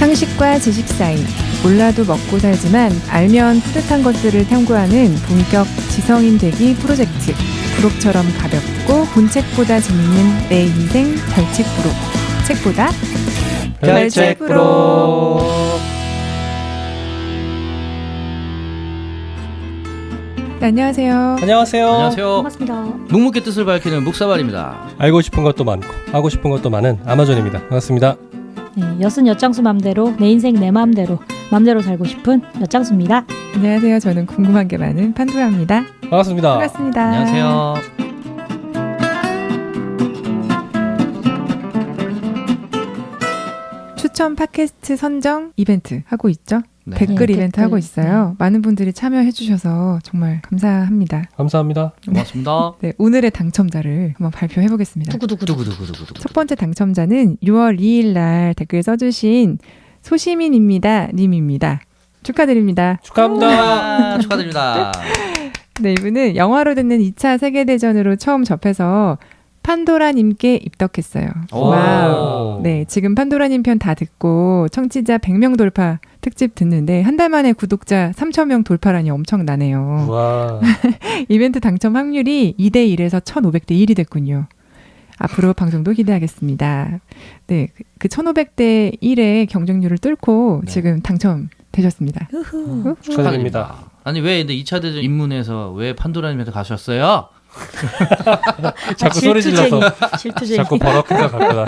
상식과 지식 사이, 몰라도 먹고 살지만 알면 뿌듯한 것들을 탐구하는 본격 지성인 되기 프로젝트. 부록처럼 가볍고 본책보다 재밌는 내 인생 별책 부록. 책보다 별책 부록. 네, 안녕하세요. 안녕하세요. 안녕하세요. 반갑습니다. 묵묵히 뜻을 밝히는 묵사발입니다. 알고 싶은 것도 많고 하고 싶은 것도 많은 아마존입니다. 반갑습니다. 네, 여순 엿장수 맘대로 내 인생 내 맘대로 맘대로 살고 싶은 엿장수입니다. 안녕하세요. 저는 궁금한 게 많은 판도라입니다. 반갑습니다. 반갑습니다. 안녕하세요. 추천 팟캐스트 선정 이벤트 하고 있죠? 네. 댓글 네, 이벤트 댓글. 하고 있어요. 많은 분들이 참여해 주셔서 정말 감사합니다. 감사합니다. 고맙습니다. 네, 오늘의 당첨자를 한번 발표해 보겠습니다. 두구두구두구두구두구. 첫 번째 당첨자는 6월 2일 날 댓글 써주신 소시민입니다 님입니다. 축하드립니다. 축하합니다. 축하드립니다. 네, 이분은 영화로 듣는 2차 세계대전으로 처음 접해서 판도라님께 입덕했어요. 오. 와우. 네, 지금 판도라님 편 다 듣고 청취자 100명 돌파 특집 듣는데 한 달 만에 구독자 3,000명 돌파라니 엄청나네요. 와. 이벤트 당첨 확률이 2대1에서 1,500대 1이 됐군요. 앞으로 방송도 기대하겠습니다. 네, 그 1,500대 1의 경쟁률을 뚫고 네. 지금 당첨되셨습니다. 축하드립니다. 아니 왜 근데 2차 대전 입문해서 왜 판도라님한테 가셨어요? 자꾸 소리 질러서 실투쟁이. 자꾸 버럭해서 갔구나.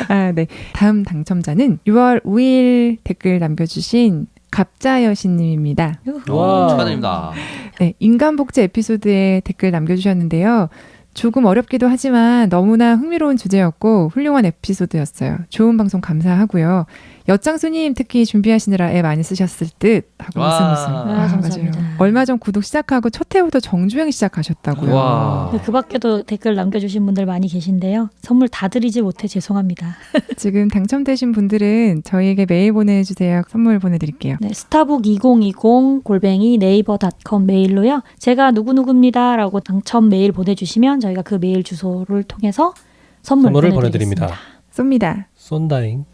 아, 네. 다음 당첨자는 6월 5일 댓글 남겨주신 갑자여신님입니다. 와. 축하드립니다. 네, 인간복제 에피소드에 댓글 남겨주셨는데요. 조금 어렵기도 하지만 너무나 흥미로운 주제였고 훌륭한 에피소드였어요. 좋은 방송 감사하고요. 엿장수님 특히 준비하시느라 애 많이 쓰셨을 듯 하고 와. 웃음. 아, 감사합니다. 맞아요. 얼마 전 구독 시작하고 첫 회부터 정주행 시작하셨다고요. 와. 그 밖에도 댓글 남겨주신 분들 많이 계신데요. 선물 다 드리지 못해 죄송합니다. 지금 당첨되신 분들은 저희에게 메일 보내주세요. 선물 보내드릴게요. 네, 스타북2020 메일로요. 제가 누구누구입니다 라고 당첨 메일 보내주시면 저희가 그 메일 주소를 통해서 선물을 보내드립니다. 쏩니다. 쏜다잉.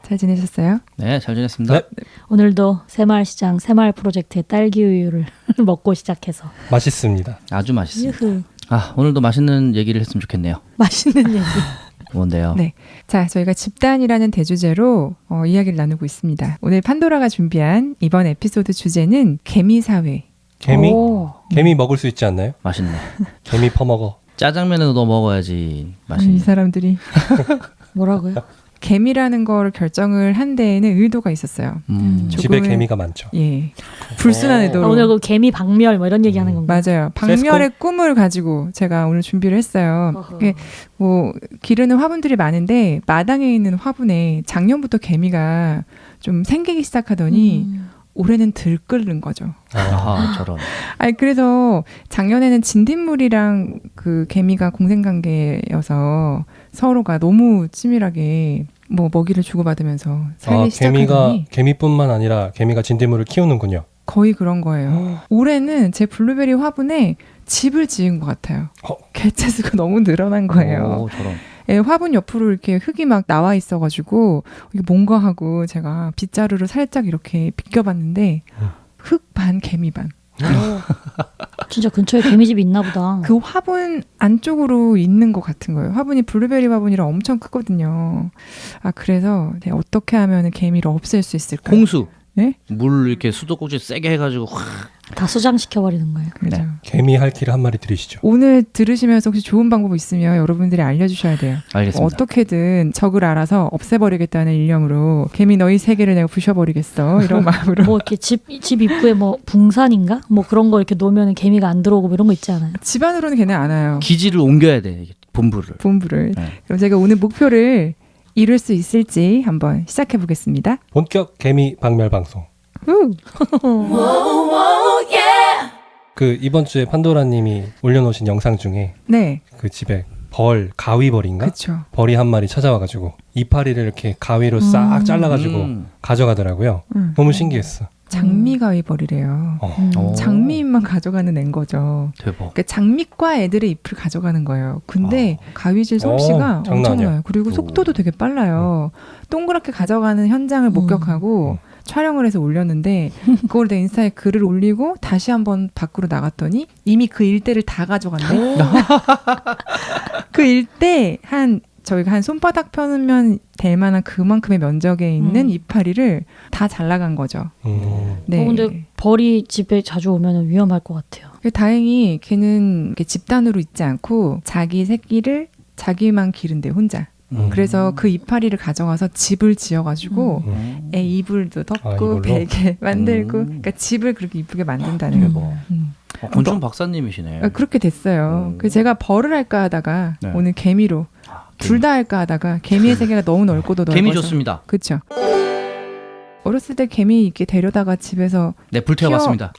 잘 지내셨어요? 네, 잘 지냈습니다. 네. 오늘도 새마을시장 새마을 프로젝트의 딸기 우유를 먹고 시작해서 맛있습니다. 아주 맛있습니다. 유후. 아, 오늘도 맛있는 얘기를 했으면 좋겠네요. 맛있는 얘기. 뭔데요? 네. 자, 저희가 집단이라는 대주제로 이야기를 나누고 있습니다. 오늘 판도라가 준비한 이번 에피소드 주제는 개미사회. 개미? 오. 개미 먹을 수 있지 않나요? 맛있네. 개미 퍼먹어. 짜장면에 넣어 먹어야지 이 맛있네. 사람들이 뭐라고요? 개미라는 걸 결정을 한 데에는 의도가 있었어요. 집에 조금은- 개미가 많죠. 예. 불순한 오. 의도로. 오늘 그 개미 박멸 뭐 이런 얘기 하는 건가요? 맞아요. 박멸의 꿈을 가지고 제가 오늘 준비를 했어요. 어허. 이게 뭐 기르는 화분들이 많은데 마당에 있는 화분에 작년부터 개미가 좀 생기기 시작하더니 올해는 들끓는 거죠. 아하, 저런. 아니 그래서 작년에는 진딧물이랑 그 개미가 공생관계여서 서로가 너무 치밀하게 뭐 먹이를 주고받으면서 살기 시작하더니 개미뿐만 아니라 개미가 진딧물을 키우는군요. 거의 그런 거예요. 올해는 제 블루베리 화분에 집을 지은 것 같아요. 개체수가 너무 늘어난 거예요. 오, 저런. 예, 화분 옆으로 이렇게 흙이 막 나와 있어가지고 이게 뭔가 하고 제가 빗자루를 살짝 이렇게 비껴봤는데 흙 반 개미 반. 진짜 근처에 개미집이 있나 보다. 그 화분 안쪽으로 있는 것 같은 거예요. 화분이 블루베리 화분이라 엄청 크거든요. 아 그래서 네, 어떻게 하면 개미를 없앨 수 있을까? 홍수. 네? 물 이렇게 수도꼭지 세게 해가지고 확. 다 수장시켜버리는 거예요. 그렇죠. 네. 개미 할퀴를 한 마리 들이시죠. 오늘 들으시면서 혹시 좋은 방법 있으면 여러분들이 알려주셔야 돼요. 알겠습니다. 어떻게든 적을 알아서 없애버리겠다는 일념으로 개미 너희 세계를 내가 부셔버리겠어 이런 마음으로. 뭐 이렇게 집 입구에 뭐 붕산인가? 뭐 그런 거 이렇게 놓으면 개미가 안 들어오고 뭐 이런 거 있지 않아요? 집 안으로는 걔네 안 와요. 기지를 옮겨야 돼. 이게 본부를. 본부를. 네. 그럼 제가 오늘 목표를 이룰 수 있을지 한번 시작해 보겠습니다. 본격 개미 박멸 방송. 그 이번 주에 판도라님이 올려놓으신 영상 중에 네, 그 집에 가위벌인가? 그렇죠. 벌이 한 마리 찾아와가지고 이파리를 이렇게 가위로 싹 잘라가지고 가져가더라고요. 너무 신기했어. 장미가위벌이래요. 오. 장미잎만 가져가는 앤 거죠. 대박. 그러니까 장미과 애들의 잎을 가져가는 거예요. 근데 가위질 솜씨가 장난 아니야. 엄청나요. 그리고 속도도 되게 빨라요. 동그랗게 가져가는 현장을 목격하고 촬영을 해서 올렸는데 그걸 내 인스타에 글을 올리고 다시 한번 밖으로 나갔더니 이미 그 일대를 다 가져갔네. 그 일대 저희가 한 손바닥 펴면 될 만한 그만큼의 면적에 있는 이파리를 다 잘 나간 거죠. 네. 근데 벌이 집에 자주 오면 위험할 것 같아요. 다행히 걔는 이렇게 집단으로 있지 않고 자기 새끼를 자기만 기른대 혼자. 그래서 그 이파리를 가져가서 집을 지어가지고 애 이불도 덮고 이걸로? 베개 만들고 그러니까 집을 그렇게 이쁘게 만든다는 거. 곤충 박사님이시네. 그렇게 됐어요. 그래서 제가 벌을 할까 하다가 네. 오늘 개미로 둘 다 할까 하다가 개미의 세계가 너무 넓고도 넓어서 개미 좋습니다. 그렇죠. 어렸을 때 개미 이렇게 데려다가 집에서 네, 불태워봤습니다.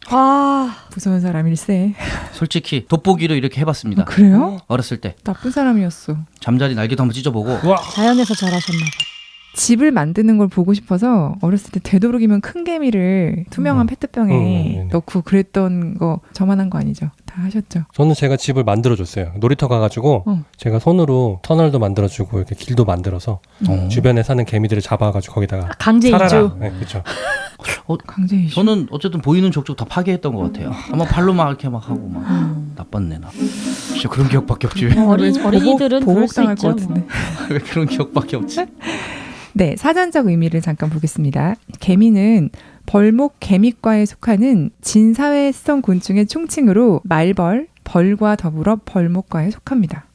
무서운 사람일세. 솔직히 돋보기로 이렇게 해봤습니다. 그래요? 어렸을 때 나쁜 사람이었어. 잠자리 날개도 한번 찢어보고. 자연에서 자라셨나 봐요. 집을 만드는 걸 보고 싶어서 어렸을 때 되도록이면 큰 개미를 투명한 페트병에 넣고 그랬던 거 저만한 거 아니죠? 다 하셨죠? 저는 제가 집을 만들어줬어요. 놀이터 가가지고 제가 손으로 터널도 만들어주고 이렇게 길도 만들어서 주변에 사는 개미들을 잡아가지고 거기다가 강제 이주. 네, 그렇죠. 강제 이주. 저는 어쨌든 보이는 족족 다 파괴했던 것 같아요. 아마 발로 막 이렇게 막 하고 막 나빴네 나. 진짜 그런 기억밖에 없지. 어린이들은 그럴 수 보복당할 있죠. 것 같은데. 왜 그런 기억밖에 없지? 네, 사전적 의미를 잠깐 보겠습니다. 개미는 벌목 개미과에 속하는 진사회성 곤충의 총칭으로 말벌, 벌과 더불어 벌목과에 속합니다.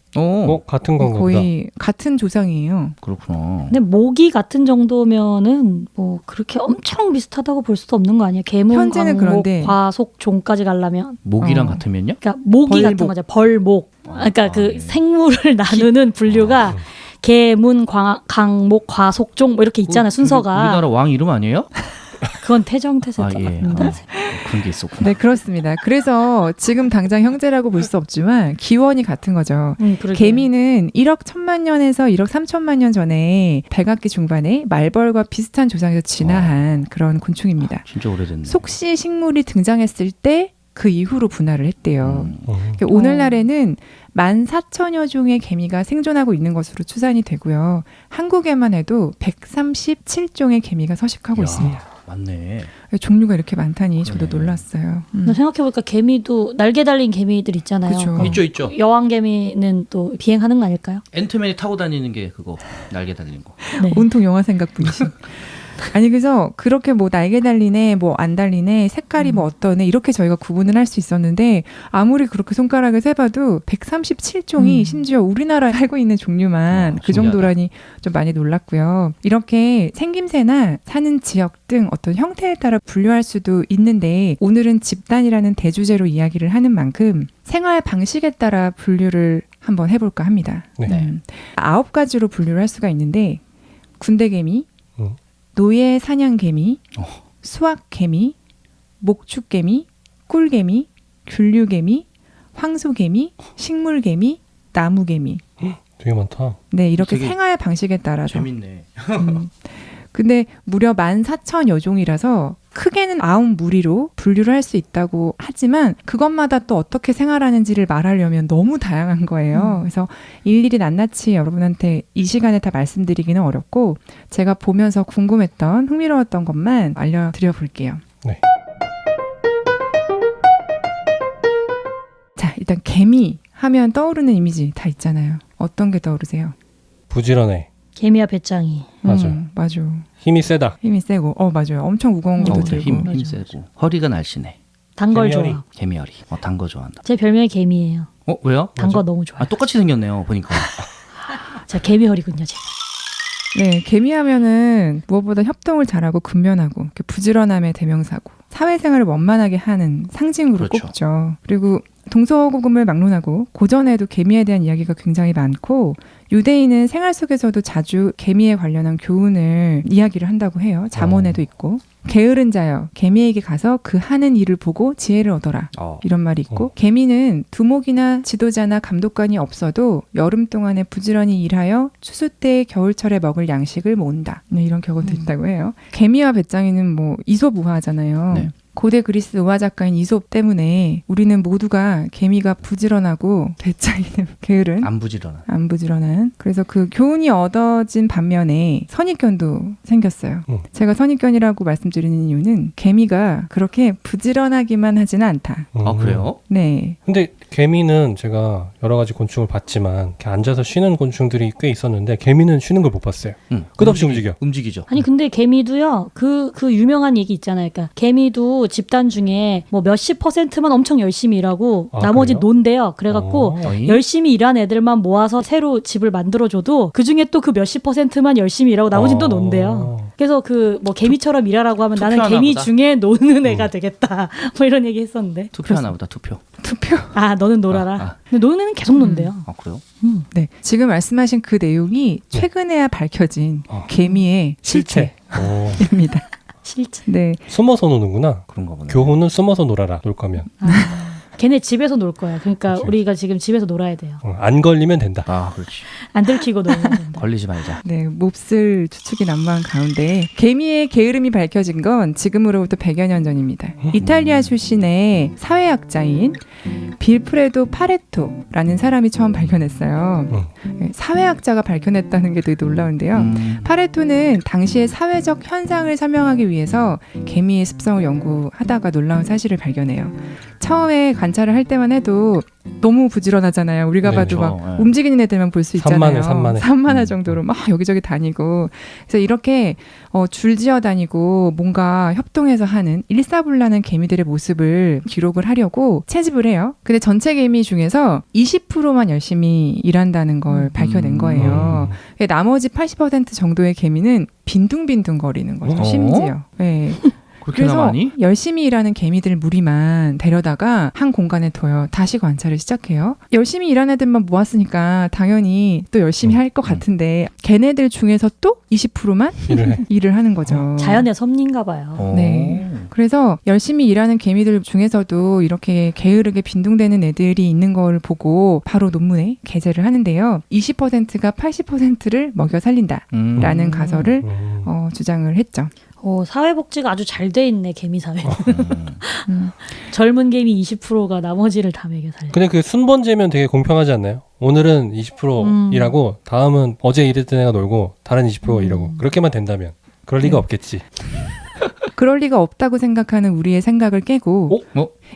같은 건가 보다. 거의 같은 조상이에요. 그렇구나. 근데 모기 같은 정도면은 뭐 그렇게 엄청 비슷하다고 볼 수도 없는 거 아니에요? 개문, 현재는 광목, 그런데 과속, 종까지 가려면. 모기랑 같으면요? 그러니까 모기 벌목. 같은 거죠. 벌목. 그러니까 그 예. 생물을 나누는 분류가 개문, 강목, 과속종 뭐 이렇게 있잖아요. 순서가. 우리나라 왕 이름 아니에요? 그건 태정태세 예. 같은데. 그런 게 있었구나. 네, 그렇습니다. 그래서 지금 당장 형제라고 볼 수 없지만 기원이 같은 거죠. 그러게요. 개미는 1억 1천만 년에서 1억 3천만 년 전에 백악기 중반에 말벌과 비슷한 조상에서 진화한 그런 곤충입니다. 진짜 오래됐네. 속시 식물이 등장했을 때 그 이후로 분화를 했대요. 그러니까 음. 오늘날에는 14,000여 종의 개미가 생존하고 있는 것으로 추산이 되고요. 한국에만 해도 137종의 개미가 서식하고 있습니다. 맞네. 종류가 이렇게 많다니 저도 그러네. 놀랐어요. 근데 생각해보니까 개미도 날개 달린 개미들 있잖아요. 그쵸. 그럼 있죠. 여왕개미는 또 비행하는 거 아닐까요? 앤트맨이 타고 다니는 게 그거 날개 달리는 거. 네. 온통 영화 생각뿐이시. 아니 그래서 그렇게 뭐 날개 달리네 뭐 안 달리네 색깔이 뭐 어떠네 이렇게 저희가 구분을 할 수 있었는데 아무리 그렇게 손가락을 세봐도 137종이 심지어 우리나라에 살고 있는 종류만 그 신기하다. 정도라니 좀 많이 놀랐고요. 이렇게 생김새나 사는 지역 등 어떤 형태에 따라 분류할 수도 있는데 오늘은 집단이라는 대주제로 이야기를 하는 만큼 생활 방식에 따라 분류를 한번 해볼까 합니다. 네. 9가지로 분류를 할 수가 있는데 군대개미, 노예 사냥개미, 수학개미, 목축개미, 꿀개미, 균류개미, 황소개미, 식물개미, 나무개미. 되게 많다. 네, 이렇게 되게 생활 방식에 따라서. 재밌네. 근데 무려 14,000여 종이라서 크게는 9무리로 분류를 할 수 있다고 하지만 그것마다 또 어떻게 생활하는지를 말하려면 너무 다양한 거예요. 그래서 일일이 낱낱이 여러분한테 이 시간에 다 말씀드리기는 어렵고 제가 보면서 궁금했던 흥미로웠던 것만 알려드려 볼게요. 네. 자, 일단 개미 하면 떠오르는 이미지 다 있잖아요. 어떤 게 떠오르세요? 부지런해. 개미와 배짱이. 맞아요. 맞아. 힘이 세다. 힘이 세고, 맞아요. 엄청 무거운 것도 들고. 힘 세고 허리가 날씬해. 단 걸 개미열이. 좋아. 개미열이. 단 거 좋아한다. 제 별명이 개미예요. 왜요? 단 거 너무 좋아요. 똑같이 생겼네요. 보니까. 제가 개미허리군요. 제가. 네, 개미하면은 무엇보다 협동을 잘하고 근면하고 이렇게 부지런함의 대명사고 사회생활을 원만하게 하는 상징으로 그렇죠. 꼽죠. 그리고 동서고금을 막론하고 고전에도 개미에 대한 이야기가 굉장히 많고 유대인은 생활 속에서도 자주 개미에 관련한 교훈을 이야기를 한다고 해요. 잠언에도 있고 게으른 자여 개미에게 가서 그 하는 일을 보고 지혜를 얻어라 이런 말이 있고 개미는 두목이나 지도자나 감독관이 없어도 여름 동안에 부지런히 일하여 추수 때 겨울철에 먹을 양식을 모은다. 네, 이런 격언도 있다고 해요. 개미와 배짱이는 뭐 이솝 우화잖아요. 네. 고대 그리스 우화 작가인 이솝 때문에 우리는 모두가 개미가 부지런하고 배짱이는 게으른 안 부지런한 그래서 그 교훈이 얻어진 반면에 선입견도 생겼어요. 제가 선입견이라고 말씀드리는 이유는 개미가 그렇게 부지런하기만 하지는 않다. 아 그래요? 네. 근데 개미는 제가 여러 가지 곤충을 봤지만 이렇게 앉아서 쉬는 곤충들이 꽤 있었는데 개미는 쉬는 걸 못 봤어요. 끝없이 움직이죠. 아니 근데 개미도요. 그 유명한 얘기 있잖아요. 그러니까 개미도 집단 중에 뭐 몇십 %만 엄청 열심히 일하고 나머지 그래요? 논대요. 그래갖고 열심히 일한 애들만 모아서 새로 집을 만들어줘도 그 중에 또 그 몇십 %만 열심히 일하고 나머지는 또 논대요. 그래서 그 뭐 개미처럼 일하라고 하면 나는 개미 보다? 중에 노는 애가 되겠다. 뭐 이런 얘기 했었는데. 투표하나 보다 투표. 아 너는 놀아라. 근데 노는 애는 계속 논대요. 아 그래요? 네. 지금 말씀하신 그 내용이 최근에야 밝혀진 개미의 실체입니다. 실체. 네. 숨어서 노는구나. 그런가 보네. 교훈은 숨어서 놀아라. 놀 거면. 걔네 집에서 놀 거야. 그러니까 그치. 우리가 지금 집에서 놀아야 돼요. 안 걸리면 된다. 아 그렇지. 안 들키고 놀면 된다. 걸리지 말자. 네, 몹쓸 추측이 난무한 가운데 개미의 게으름이 밝혀진 건 지금으로부터 100여 년 전입니다. 이탈리아 출신의 사회학자인 빌프레도 파레토라는 사람이 처음 발견했어요. 네, 사회학자가 발견했다는 게 되게 놀라운데요. 파레토는 당시의 사회적 현상을 설명하기 위해서 개미의 습성을 연구하다가 놀라운 사실을 발견해요. 처음에 관찰을 할 때만 해도 너무 부지런하잖아요. 우리가 네, 봐도 그렇죠. 막 움직이는 애들만 볼 수 있잖아요. 산만할 정도로 막 여기저기 다니고. 그래서 이렇게 줄지어 다니고 뭔가 협동해서 하는 일사불란한 개미들의 모습을 기록을 하려고 채집을 해요. 근데 전체 개미 중에서 20%만 열심히 일한다는 걸 밝혀낸 거예요. 나머지 80% 정도의 개미는 빈둥빈둥 거리는 거죠. 심지어. 네. 그렇게나 그래서 많이? 열심히 일하는 개미들 무리만 데려다가 한 공간에 둬요. 다시 관찰을 시작해요. 열심히 일하는 애들만 모았으니까 당연히 또 열심히 할 것 같은데 걔네들 중에서 또 20%만 일을 하는 거죠. 자연의 섭리인가 봐요. 네. 그래서 열심히 일하는 개미들 중에서도 이렇게 게으르게 빈둥대는 애들이 있는 걸 보고 바로 논문에 게재를 하는데요. 20%가 80%를 먹여 살린다라는 가설을 주장을 했죠. 사회복지가 아주 잘 돼 있네 개미 사회는. 젊은 개미 20%가 나머지를 다 먹여 살려. 근데 그 순번제면 되게 공평하지 않나요? 오늘은 20% 일하고 다음은 어제 일했던 애가 놀고 다른 20% 일하고 그렇게만 된다면 그럴 리가 없겠지. 그럴 리가 없다고 생각하는 우리의 생각을 깨고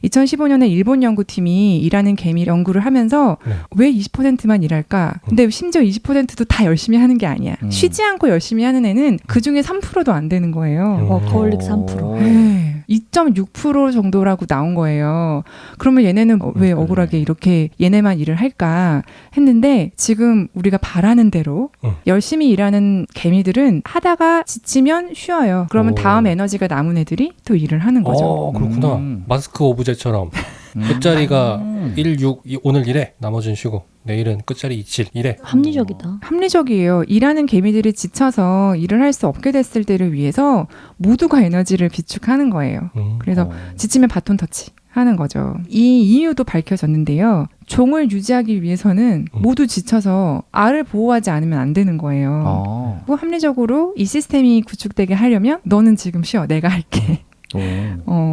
2015년에 일본 연구팀이 일하는 개미 연구를 하면서 왜 20%만 일할까? 근데 심지어 20%도 다 열심히 하는 게 아니야. 쉬지 않고 열심히 하는 애는 그중에 3%도 안 되는 거예요. 워커홀릭 3%. 네. 2.6% 정도라고 나온 거예요. 그러면 얘네는 왜 억울하게 이렇게 얘네만 일을 할까 했는데 지금 우리가 바라는 대로 열심히 일하는 개미들은 하다가 지치면 쉬어요. 그러면 다음 에너지가 남은 애들이 또 일을 하는 거죠. 그렇구나. 마스크 오브제처럼 끝자리가 1, 6, 오늘 일해. 나머지는 쉬고. 내일은 끝자리 2, 7 이래. 합리적이다. 합리적이에요. 일하는 개미들이 지쳐서 일을 할 수 없게 됐을 때를 위해서 모두가 에너지를 비축하는 거예요. 그래서 지치면 바톤 터치 하는 거죠. 이 이유도 밝혀졌는데요. 종을 유지하기 위해서는 모두 지쳐서 알을 보호하지 않으면 안 되는 거예요. 그리고 합리적으로 이 시스템이 구축되게 하려면 너는 지금 쉬어. 내가 할게.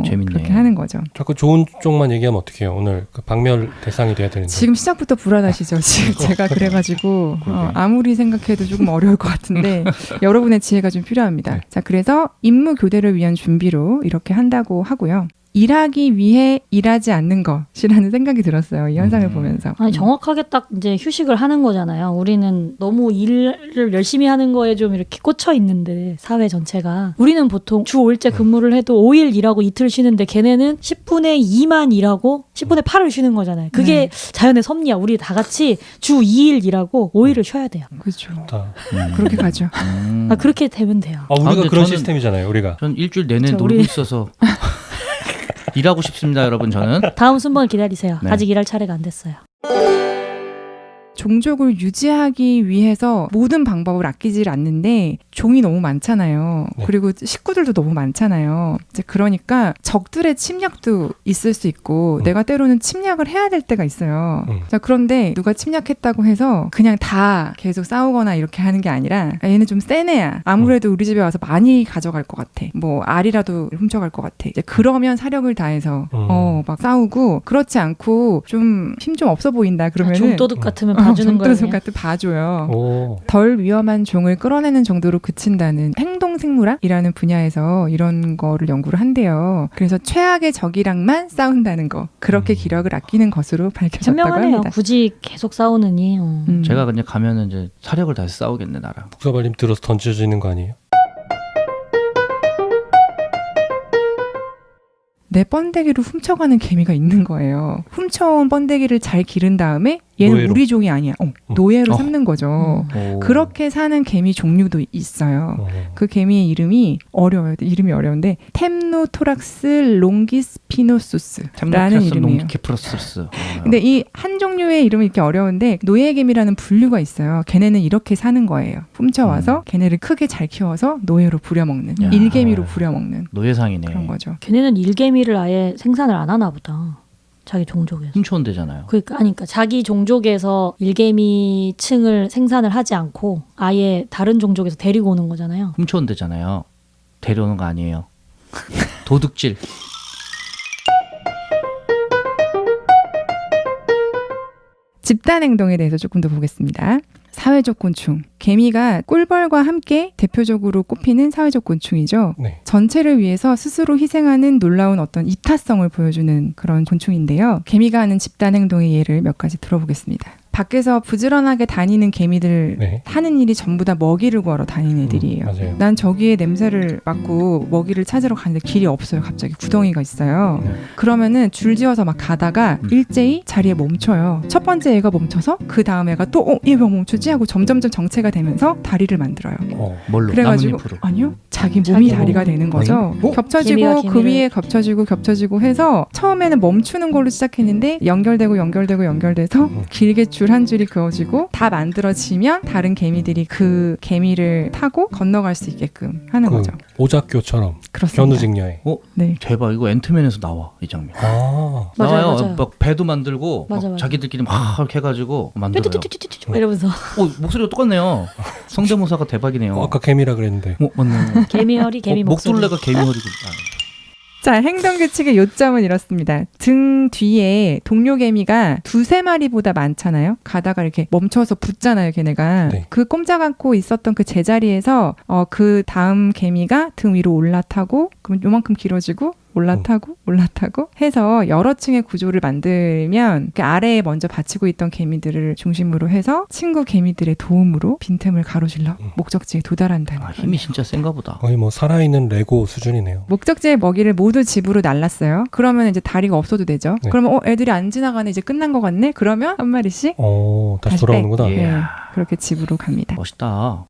재밌네. 그렇게 하는 거죠. 자꾸 좋은 쪽만 얘기하면 어떡해요? 오늘 그 박멸 대상이 돼야 되는데. 지금 시작부터 불안하시죠? 지금 제가 그래가지고 아무리 생각해도 조금 어려울 것 같은데 여러분의 지혜가 좀 필요합니다. 자, 그래서 임무 교대를 위한 준비로 이렇게 한다고 하고요. 일하기 위해 일하지 않는 것이라는 생각이 들었어요. 이 현상을 보면서. 아니 정확하게 딱 이제 휴식을 하는 거잖아요. 우리는 너무 일을 열심히 하는 거에 좀 이렇게 꽂혀 있는데 사회 전체가 우리는 보통 주 5일째 근무를 해도 5일 일하고 이틀 쉬는데 걔네는 10분의 2만 일하고 10분의 8을 쉬는 거잖아요. 그게 자연의 섭리야. 우리 다 같이 주 2일 일하고 5일을 쉬어야 돼요. 그렇죠. 그렇게 가죠. 그렇게 되면 돼요. 우리가 근데 그런 저는- 시스템이잖아요. 우리가. 전 일주일 내내 그쵸, 놀고 우리- 있어서 일하고 싶습니다, 여러분. 저는 다음 순번을 기다리세요. 네. 아직 일할 차례가 안 됐어요. 종족을 유지하기 위해서 모든 방법을 아끼질 않는데 종이 너무 많잖아요. 네. 그리고 식구들도 너무 많잖아요. 이제 그러니까 적들의 침략도 있을 수 있고 내가 때로는 침략을 해야 될 때가 있어요. 자, 그런데 누가 침략했다고 해서 그냥 다 계속 싸우거나 이렇게 하는 게 아니라 얘는 좀 센 애야. 아무래도 우리 집에 와서 많이 가져갈 것 같아. 뭐 알이라도 훔쳐갈 것 같아. 이제 그러면 사력을 다해서 막 싸우고 그렇지 않고 좀 힘 좀 없어 보인다 그러면은 좀도둑 같으면 봐주는 거예요. 좀도둑 같은 봐줘요. 오. 덜 위험한 종을 끌어내는 정도로 그친다는 행동생물학이라는 분야에서 이런 거를 연구를 한대요. 그래서 최악의 적이랑만 싸운다는 거. 그렇게 기력을 아끼는 것으로 밝혀졌다고 현명하네요. 합니다. 굳이 계속 싸우느니. 제가 그냥 가면은 이제 사력을 다해서 싸우겠네, 나랑. 북서발님 들어서 던져지는 거 아니에요? 내 번데기를 훔쳐가는 개미가 있는 거예요. 훔쳐온 번데기를 잘 기른 다음에 얘는 노예로. 우리 종이 아니야. 노예로 어. 삼는 거죠. 오. 그렇게 사는 개미 종류도 있어요. 그 개미의 이름이 어려워요. 이름이 어려운데 템노토락스 롱기스피노수스라는 이름이에요. 롱기케프로스스. 근데 이 한 종류의 이름이 이렇게 어려운데 노예개미라는 분류가 있어요. 걔네는 이렇게 사는 거예요. 훔쳐와서 걔네를 크게 잘 키워서 노예로 부려먹는, 야. 일개미로 부려먹는 노예상이네. 그런 거죠. 걔네는 일개미를 아예 생산을 안 하나 보다. 자기 종족에서. 훔쳐온대잖아요. 그러니까 자기 종족에서 일개미층을 생산을 하지 않고 아예 다른 종족에서 데리고 오는 거잖아요. 훔쳐온대잖아요. 데려오는 거 아니에요. 도둑질. 집단행동에 대해서 조금 더 보겠습니다. 사회적 곤충. 개미가 꿀벌과 함께 대표적으로 꼽히는 사회적 곤충이죠. 네. 전체를 위해서 스스로 희생하는 놀라운 어떤 이타성을 보여주는 그런 곤충인데요. 개미가 하는 집단행동의 예를 몇 가지 들어보겠습니다. 밖에서 부지런하게 다니는 개미들 네. 하는 일이 전부 다 먹이를 구하러 다니는 애들이에요. 맞아요. 난 저기에 냄새를 맡고 먹이를 찾으러 가는데 길이 없어요. 갑자기 구덩이가 있어요. 네. 그러면은 줄지어서 막 가다가 일제히 자리에 멈춰요. 첫 번째 애가 멈춰서 그 다음 애가 또 얘 왜 멈추지? 하고 점점점 정체가 되면서 다리를 만들어요. 뭘로? 그래가지고 나뭇잎으로. 아니요. 자기 몸이 자기 다리가 몸. 되는 거죠. 어? 겹쳐지고 개미가 그 개미를- 위에 겹쳐지고 해서 처음에는 멈추는 걸로 시작했는데 연결돼서 길게 줄 한 줄이 그어지고 다 만들어지면 다른 개미들이 그 개미를 타고 건너갈 수 있게끔 하는 그 거죠. 오작교처럼 그렇습니다. 견우직녀에. 네. 대박. 이거 앤트맨에서 나와, 이 장면. 아. 나와요. 맞아요. 막 배도 만들고 맞아, 막 맞아. 자기들끼리 막 이렇게 해가지고 만들어요. 뚜뚜뚜뚜뚜뚜 이러면서 목소리가 똑같네요. 성대모사가 대박이네요. 아까 개미라 그랬는데. 맞네. 개미 허리 개미 목소리. 목둘레가 개미 허리고. 자, 행동 규칙의 요점은 이렇습니다. 등 뒤에 동료 개미가 두세 마리보다 많잖아요. 가다가 이렇게 멈춰서 붙잖아요, 걔네가. 네. 그 꼼짝 않고 있었던 그 제자리에서 그 다음 개미가 등 위로 올라타고 그럼 요만큼 길어지고 올라타고 해서 여러 층의 구조를 만들면 그 아래에 먼저 받치고 있던 개미들을 중심으로 해서 친구 개미들의 도움으로 빈틈을 가로질러 목적지에 도달한다는 거예요. 힘이 진짜 센가 보다. 거의 뭐 살아있는 레고 수준이네요. 목적지의 먹이를 모두 집으로 날랐어요. 그러면 이제 다리가 없어도 되죠. 네. 그러면 애들이 안 지나가네 이제 끝난 것 같네. 그러면 한 마리씩 다시 다시 돌아오는구나. 예. 네, 그렇게 집으로 갑니다. 멋있다.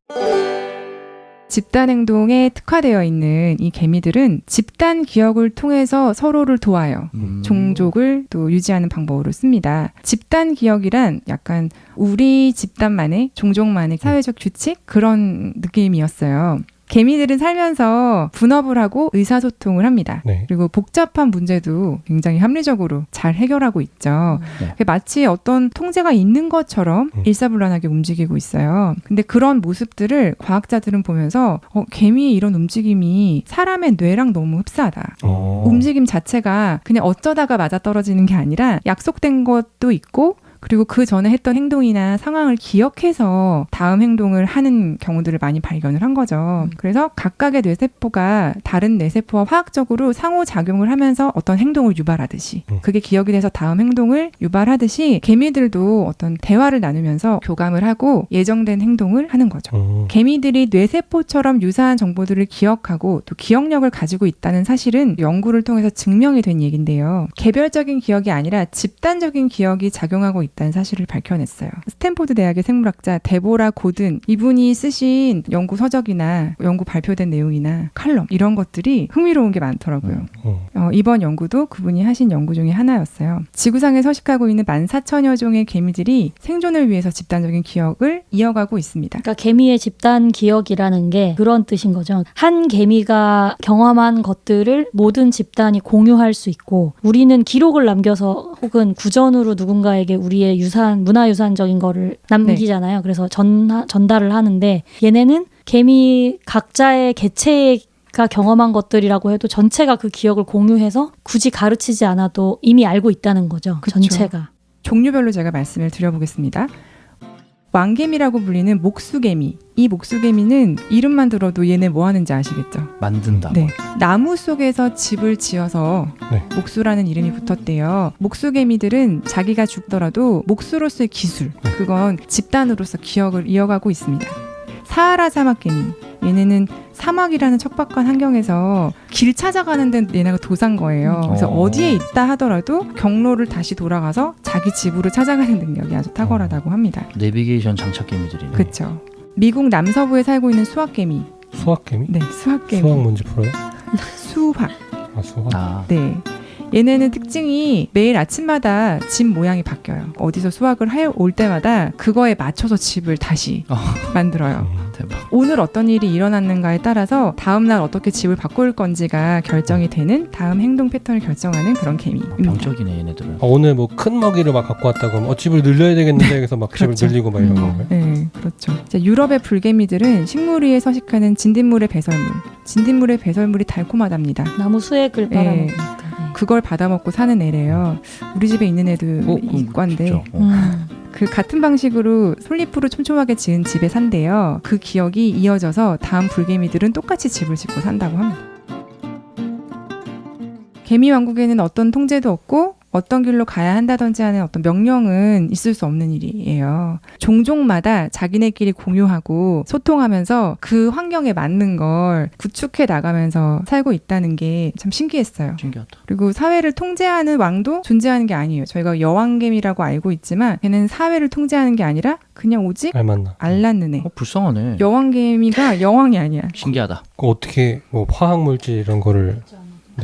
집단 행동에 특화되어 있는 이 개미들은 집단 기억을 통해서 서로를 도와요. 종족을 또 유지하는 방법으로 씁니다. 집단 기억이란 약간 우리 집단만의 종족만의 사회적 규칙 그런 느낌이었어요. 개미들은 살면서 분업을 하고 의사소통을 합니다. 네. 그리고 복잡한 문제도 굉장히 합리적으로 잘 해결하고 있죠. 네. 마치 어떤 통제가 있는 것처럼 일사불란하게 움직이고 있어요. 근데 그런 모습들을 과학자들은 보면서 개미의 이런 움직임이 사람의 뇌랑 너무 흡사하다. 움직임 자체가 그냥 어쩌다가 맞아떨어지는 게 아니라 약속된 것도 있고 그리고 그 전에 했던 행동이나 상황을 기억해서 다음 행동을 하는 경우들을 많이 발견을 한 거죠. 그래서 각각의 뇌세포가 다른 뇌세포와 화학적으로 상호작용을 하면서 어떤 행동을 유발하듯이 그게 기억이 돼서 다음 행동을 유발하듯이 개미들도 어떤 대화를 나누면서 교감을 하고 예정된 행동을 하는 거죠. 개미들이 뇌세포처럼 유사한 정보들을 기억하고 또 기억력을 가지고 있다는 사실은 연구를 통해서 증명이 된 얘기인데요. 개별적인 기억이 아니라 집단적인 기억이 작용하고 있다는 사실을 밝혀냈어요. 스탠포드 대학의 생물학자 데보라 고든 이분이 쓰신 연구 서적이나 연구 발표된 내용이나 칼럼 이런 것들이 흥미로운 게 많더라고요. 이번 연구도 그분이 하신 연구 중에 하나였어요. 지구상에 서식하고 있는 14,000여 종의 개미들이 생존을 위해서 집단적인 기억을 이어가고 있습니다. 그러니까 개미의 집단 기억이라는 게 그런 뜻인 거죠. 한 개미가 경험한 것들을 모든 집단이 공유할 수 있고 우리는 기록을 남겨서 혹은 구전으로 누군가에게 우리의 유산, 문화유산적인 거를 남기잖아요. 그래서 전달을 하는데 얘네는 개미 각자의 개체가 경험한 것들이라고 해도 전체가 그 기억을 공유해서 굳이 가르치지 않아도 이미 알고 있다는 거죠. 그쵸. 전체가. 종류별로 제가 말씀을 드려보겠습니다. 왕개미라고 불리는 목수개미. 이 목수개미는 이름만 들어도 얘네 뭐 하는지 아시겠죠? 만든다. 네. 나무 속에서 집을 지어서 네. 목수라는 이름이 붙었대요. 목수개미들은 자기가 죽더라도 목수로서의 기술, 그건 집단으로서 기억을 이어가고 있습니다. 사하라 사막개미. 얘네는 사막이라는 척박한 환경에서 길 찾아가는데 얘네가 도산 거예요. 그래서 어디에 있다 하더라도 경로를 다시 돌아가서 자기 집으로 찾아가는 능력이 아주 탁월하다고 합니다. 내비게이션 장착개미들이네. 그렇죠. 미국 남서부에 살고 있는 수학개미. 수학개미? 네, 수학개미. 수학 문제 풀어요? 수학. 아, 수학. 아, 네. 얘네는 특징이 매일 아침마다 집 모양이 바뀌어요. 어디서 수학을 해올 때마다 그거에 맞춰서 집을 다시 만들어요. 대박. 오늘 어떤 일이 일어났는가에 따라서 다음날 어떻게 집을 바꿀 건지가 결정이 되는 다음 행동 패턴을 결정하는 그런 개미입니다. 병적이네 얘네들은. 오늘 뭐 큰 먹이를 막 갖고 왔다 그러면 집을 늘려야 되겠는데 그래서 막 그렇죠. 집을 늘리고 막 이런 건가요? 네, 그렇죠. 자, 유럽의 불개미들은 식물 위에 서식하는 진딧물의 배설물. 진딧물의 배설물이 달콤하답니다. 나무 수액을 네. 빨아먹으니까. 네. 그걸 받아먹고 사는 애래요. 우리 집에 있는 애도 이과인데 그렇죠. 그 같은 방식으로 솔잎으로 촘촘하게 지은 집에 산대요. 그 기억이 이어져서 다음 불개미들은 똑같이 집을 짓고 산다고 합니다. 개미 왕국에는 어떤 통제도 없고 어떤 길로 가야 한다든지 하는 어떤 명령은 있을 수 없는 일이에요. 종족마다 자기네끼리 공유하고 소통하면서 그 환경에 맞는 걸 구축해 나가면서 살고 있다는 게 참 신기했어요. 신기하다. 그리고 사회를 통제하는 왕도 존재하는 게 아니에요. 저희가 여왕개미라고 알고 있지만 걔는 사회를 통제하는 게 아니라 그냥 오직 알맞나? 알 낳는 애. 불쌍하네. 여왕개미가 여왕이 아니야. 신기하다. 그 어떻게 뭐 화학물질 이런 거를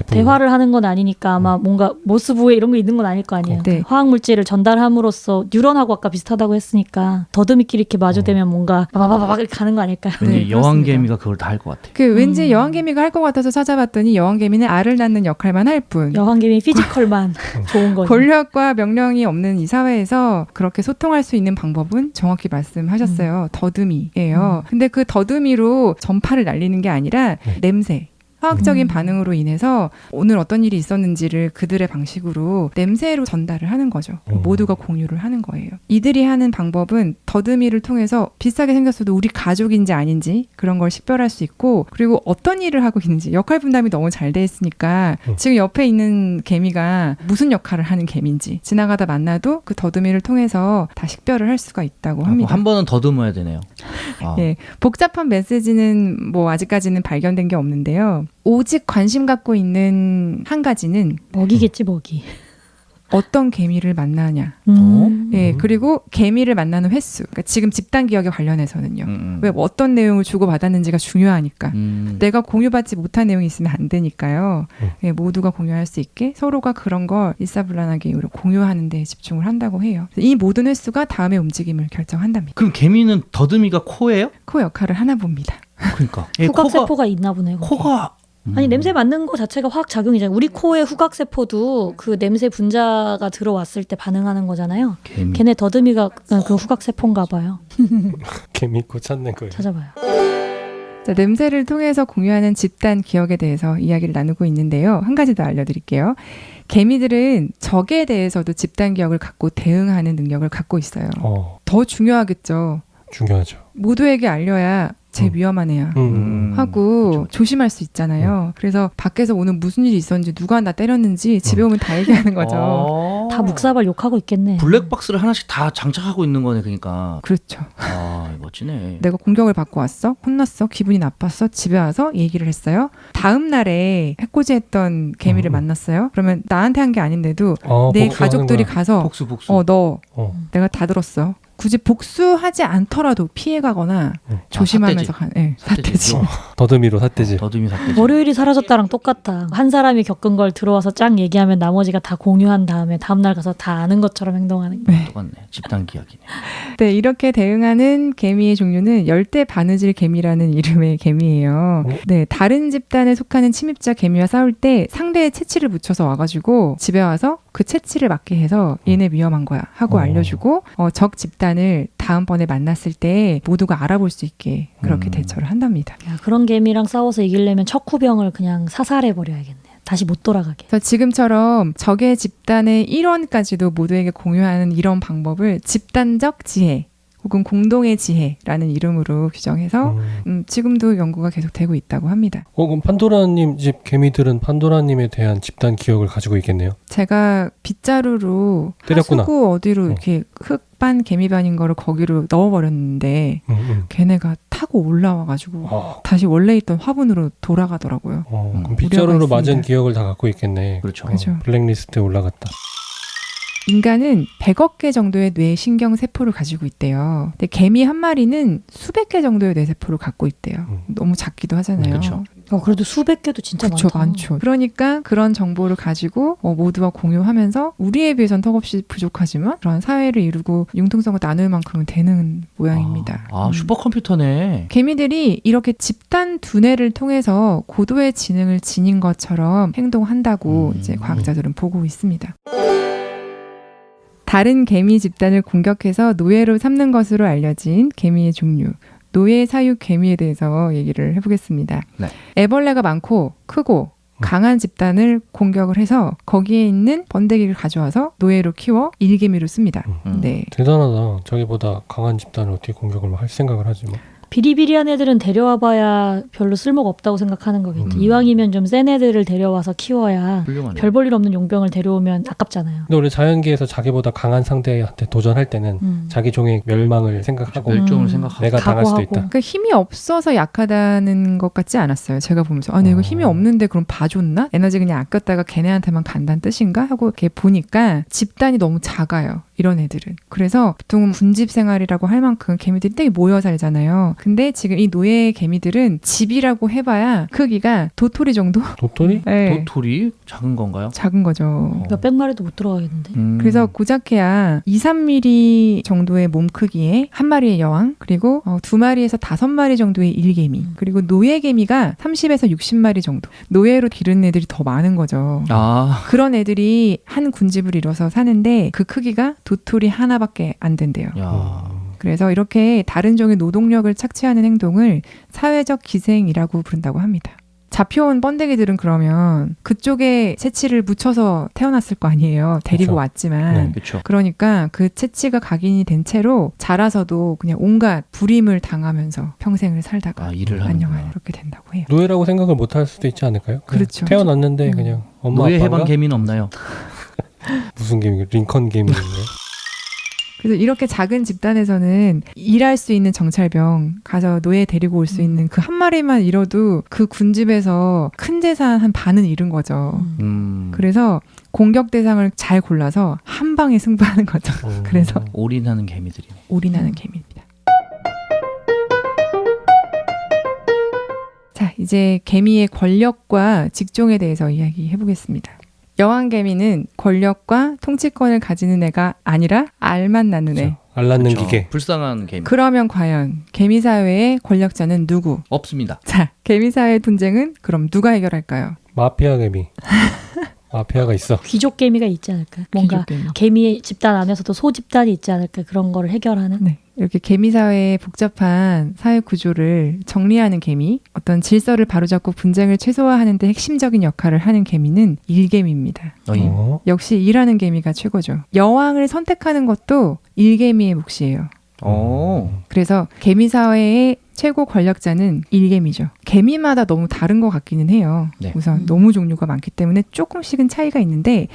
대화를 하는 건 아니니까 아마 뭔가 모스부에 이런 거 있는 건 아닐 거 아니에요. 네. 화학물질을 전달함으로써 뉴런하고 아까 비슷하다고 했으니까 더듬이끼리 이렇게 마주대면 뭔가 바바바박 이렇게 가는 거 아닐까요? 왠지 네, 여왕개미가 그걸 다 할 것 같아. 그 왠지 여왕개미가 할 것 같아서 찾아봤더니 여왕개미는 알을 낳는 역할만 할 뿐. 여왕개미 피지컬만 좋은 거죠. 권력과 명령이 없는 이 사회에서 그렇게 소통할 수 있는 방법은 정확히 말씀하셨어요. 더듬이예요. 근데 그 더듬이로 전파를 날리는 게 아니라 냄새. 화학적인 반응으로 인해서 오늘 어떤 일이 있었는지를 그들의 방식으로 냄새로 전달을 하는 거죠. 모두가 공유를 하는 거예요. 이들이 하는 방법은 더듬이를 통해서 비슷하게 생겼어도 우리 가족인지 아닌지 그런 걸 식별할 수 있고 그리고 어떤 일을 하고 있는지 역할 분담이 너무 잘 돼 있으니까 지금 옆에 있는 개미가 무슨 역할을 하는 개미인지 지나가다 만나도 그 더듬이를 통해서 다 식별을 할 수가 있다고 합니다. 한 번은 더듬어야 되네요. 아. 예, 복잡한 메시지는 뭐 아직까지는 발견된 게 없는데요. 오직 관심 갖고 있는 한 가지는 먹이겠지 먹이. 어떤 개미를 만나냐. 예, 그리고 개미를 만나는 횟수. 그러니까 지금 집단 기억에 관련해서는요. 왜 어떤 내용을 주고받았는지가 중요하니까. 내가 공유받지 못한 내용이 있으면 안 되니까요. 예, 모두가 공유할 수 있게 서로가 그런 걸 일사불란하게 공유하는 데 집중을 한다고 해요. 이 모든 횟수가 다음의 움직임을 결정한답니다. 그럼 개미는 더듬이가 코예요? 코 역할을 하나 봅니다. 그러니까. 후각세포가 있나 보네. 거기. 코가 아니 냄새 맡는 거 자체가 화학 작용이잖아요. 우리 코의 후각세포도 그 냄새 분자가 들어왔을 때 반응하는 거잖아요. 개미. 걔네 더듬이가 그 후각세포인가 봐요. 개미코 찾는 거예요. 찾아봐요. 자, 냄새를 통해서 공유하는 집단 기억에 대해서 이야기를 나누고 있는데요. 한 가지 더 알려드릴게요. 개미들은 적에 대해서도 집단 기억을 갖고 대응하는 능력을 갖고 있어요. 더 중요하겠죠. 중요하죠. 모두에게 알려야 쟤 위험한 애야. 하고 그쵸. 조심할 수 있잖아요. 그래서 밖에서 오늘 무슨 일이 있었는지 누가 나 때렸는지 집에 오면 다 얘기하는 거죠. 다 묵사발 욕하고 있겠네. 블랙박스를 하나씩 다 장착하고 있는 거네, 그러니까. 그렇죠. 아, 멋지네. 내가 공격을 받고 왔어. 혼났어. 기분이 나빴어. 집에 와서 얘기를 했어요. 다음 날에 해코지했던 개미를 만났어요. 그러면 나한테 한 게 아닌데도 내 가족들이 가서 복수, 복수. 너 내가 다 들었어. 굳이 복수하지 않더라도 피해가거나 조심하면서 사태지. 더듬이로 삿대질. 더듬이 사태지. 월요일이 사라졌다랑 똑같다. 한 사람이 겪은 걸 들어와서 짱 얘기하면 나머지가 다 공유한 다음에 다음날 가서 다 아는 것처럼 행동하는 거. 똑같네. 집단 기약이네. 네, 이렇게 대응하는 개미의 종류는 열대 바느질 개미라는 이름의 개미예요. 네, 다른 집단에 속하는 침입자 개미와 싸울 때 상대의 채취를 붙여서 와가지고 집에 와서 그 채취를 맞게 해서 얘네 위험한 거야 하고 알려주고 적 집단을 다음번에 만났을 때 모두가 알아볼 수 있게 그렇게 대처를 한답니다. 야, 그런 개미랑 싸워서 이기려면 척후병을 그냥 사살해버려야겠네. 다시 못 돌아가게. 그래서 지금처럼 적의 집단의 일원까지도 모두에게 공유하는 이런 방법을 집단적 지혜 혹은 공동의 지혜라는 이름으로 규정해서 지금도 연구가 계속되고 있다고 합니다. 그럼 판도라님 집 개미들은 판도라님에 대한 집단 기억을 가지고 있겠네요. 제가 빗자루로 때렸구나. 하수구 어디로 이렇게 흙반 개미반인 거를 거기로 넣어버렸는데 걔네가 타고 올라와가지고 다시 원래 있던 화분으로 돌아가더라고요. 그럼 빗자루로 우려가 맞은 있습니다. 기억을 다 갖고 있겠네. 그렇죠. 그죠. 블랙리스트에 올라갔다. 인간은 100억 개 정도의 뇌신경 세포를 가지고 있대요. 근데 개미 한 마리는 수백 개 정도의 뇌세포를 갖고 있대요. 너무 작기도 하잖아요. 그쵸. 그래도 수백 개도 진짜 그쵸, 많다. 많죠. 그러니까 그런 정보를 가지고 모두와 공유하면서 우리에 비해선 턱없이 부족하지만 그런 사회를 이루고 융통성을 나눌 만큼은 되는 모양입니다. 슈퍼컴퓨터네. 개미들이 이렇게 집단 두뇌를 통해서 고도의 지능을 지닌 것처럼 행동한다고 이제 과학자들은 보고 있습니다. 다른 개미 집단을 공격해서 노예로 삼는 것으로 알려진 개미의 종류. 노예 사육 개미에 대해서 얘기를 해보겠습니다. 네. 애벌레가 많고 크고 강한 집단을 공격을 해서 거기에 있는 번데기를 가져와서 노예로 키워 일개미로 씁니다. 네. 대단하다. 자기보다 강한 집단을 어떻게 공격을 할 생각을 하지 뭐. 비리비리한 애들은 데려와봐야 별로 쓸모가 없다고 생각하는 거겠죠. 이왕이면 좀 센 애들을 데려와서 키워야 훌륭하네. 별 볼 일 없는 용병을 데려오면 아깝잖아요. 근데 원래 자연계에서 자기보다 강한 상대한테 도전할 때는 자기 종의 멸망을 생각하고 멸종을 생각하고. 내가 당할 수도 각오하고. 있다. 그러니까 힘이 없어서 약하다는 것 같지 않았어요. 제가 보면서 아니 이거 힘이 없는데 그럼 봐줬나? 에너지 그냥 아꼈다가 걔네한테만 간다는 뜻인가? 하고 이렇게 보니까 집단이 너무 작아요. 이런 애들은. 그래서 보통 군집 생활이라고 할 만큼 개미들이 되게 모여 살잖아요. 근데 지금 이 노예 개미들은 집이라고 해봐야 크기가 도토리 정도? 도토리? 네. 도토리? 작은 건가요? 작은 거죠. 몇백 마리도 못 들어가겠는데. 그래서 고작해야 2, 3mm 정도의 몸 크기의 한 마리의 여왕, 그리고 2마리에서 5마리 정도의 일개미, 그리고 노예개미가 30에서 60마리 정도. 노예로 기른 애들이 더 많은 거죠. 그런 애들이 한 군집을 이뤄서 사는데 그 크기가 도토리 하나밖에 안 된대요. 그래서 이렇게 다른 종의 노동력을 착취하는 행동을 사회적 기생이라고 부른다고 합니다. 잡혀온 번데기들은 그러면 그쪽에 채취를 묻혀서 태어났을 거 아니에요. 데리고 그렇죠. 왔지만. 네. 그렇죠. 그러니까 그 채취가 각인이 된 채로 자라서도 그냥 온갖 불임을 당하면서 평생을 살다가 일을 안녕하게 하는구나. 그렇게 된다고 해요. 노예라고 생각을 못 할 수도 있지 않을까요? 그냥 그렇죠. 태어났는데 그냥 엄마 노예 아빠가 해방 개미는 없나요? 무슨 개미? 링컨 개미인가요? 그래서 이렇게 작은 집단에서는 일할 수 있는 정찰병 가서 노예 데리고 올 수 있는 그 한 마리만 잃어도 그 군집에서 큰 재산 한 반은 잃은 거죠. 그래서 공격 대상을 잘 골라서 한 방에 승부하는 거죠. 그래서 올인하는 개미들이네. 올인하는 개미입니다. 자, 이제 개미의 권력과 직종에 대해서 이야기해 보겠습니다. 여왕개미는 권력과 통치권을 가지는 애가 아니라 알만 낳는 애. 알 낳는 그렇죠. 기계. 불쌍한 개미. 그러면 과연 개미 사회의 권력자는 누구? 없습니다. 자, 개미 사회의 분쟁은 그럼 누가 해결할까요? 마피아 개미. 마피아가 있어. 귀족 개미가 있지 않을까? 뭔가 귀족개미. 개미 집단 안에서도 소 집단이 있지 않을까? 그런 거를 해결하는. 네. 이렇게 개미 사회의 복잡한 사회 구조를 정리하는 개미, 어떤 질서를 바로잡고 분쟁을 최소화하는 데 핵심적인 역할을 하는 개미는 일개미입니다. 역시 일하는 개미가 최고죠. 여왕을 선택하는 것도 일개미의 몫이에요. 그래서 개미 사회의 최고 권력자는 일개미죠. 개미마다 너무 다른 것 같기는 해요. 네. 우선 너무 종류가 많기 때문에 조금씩은 차이가 있는데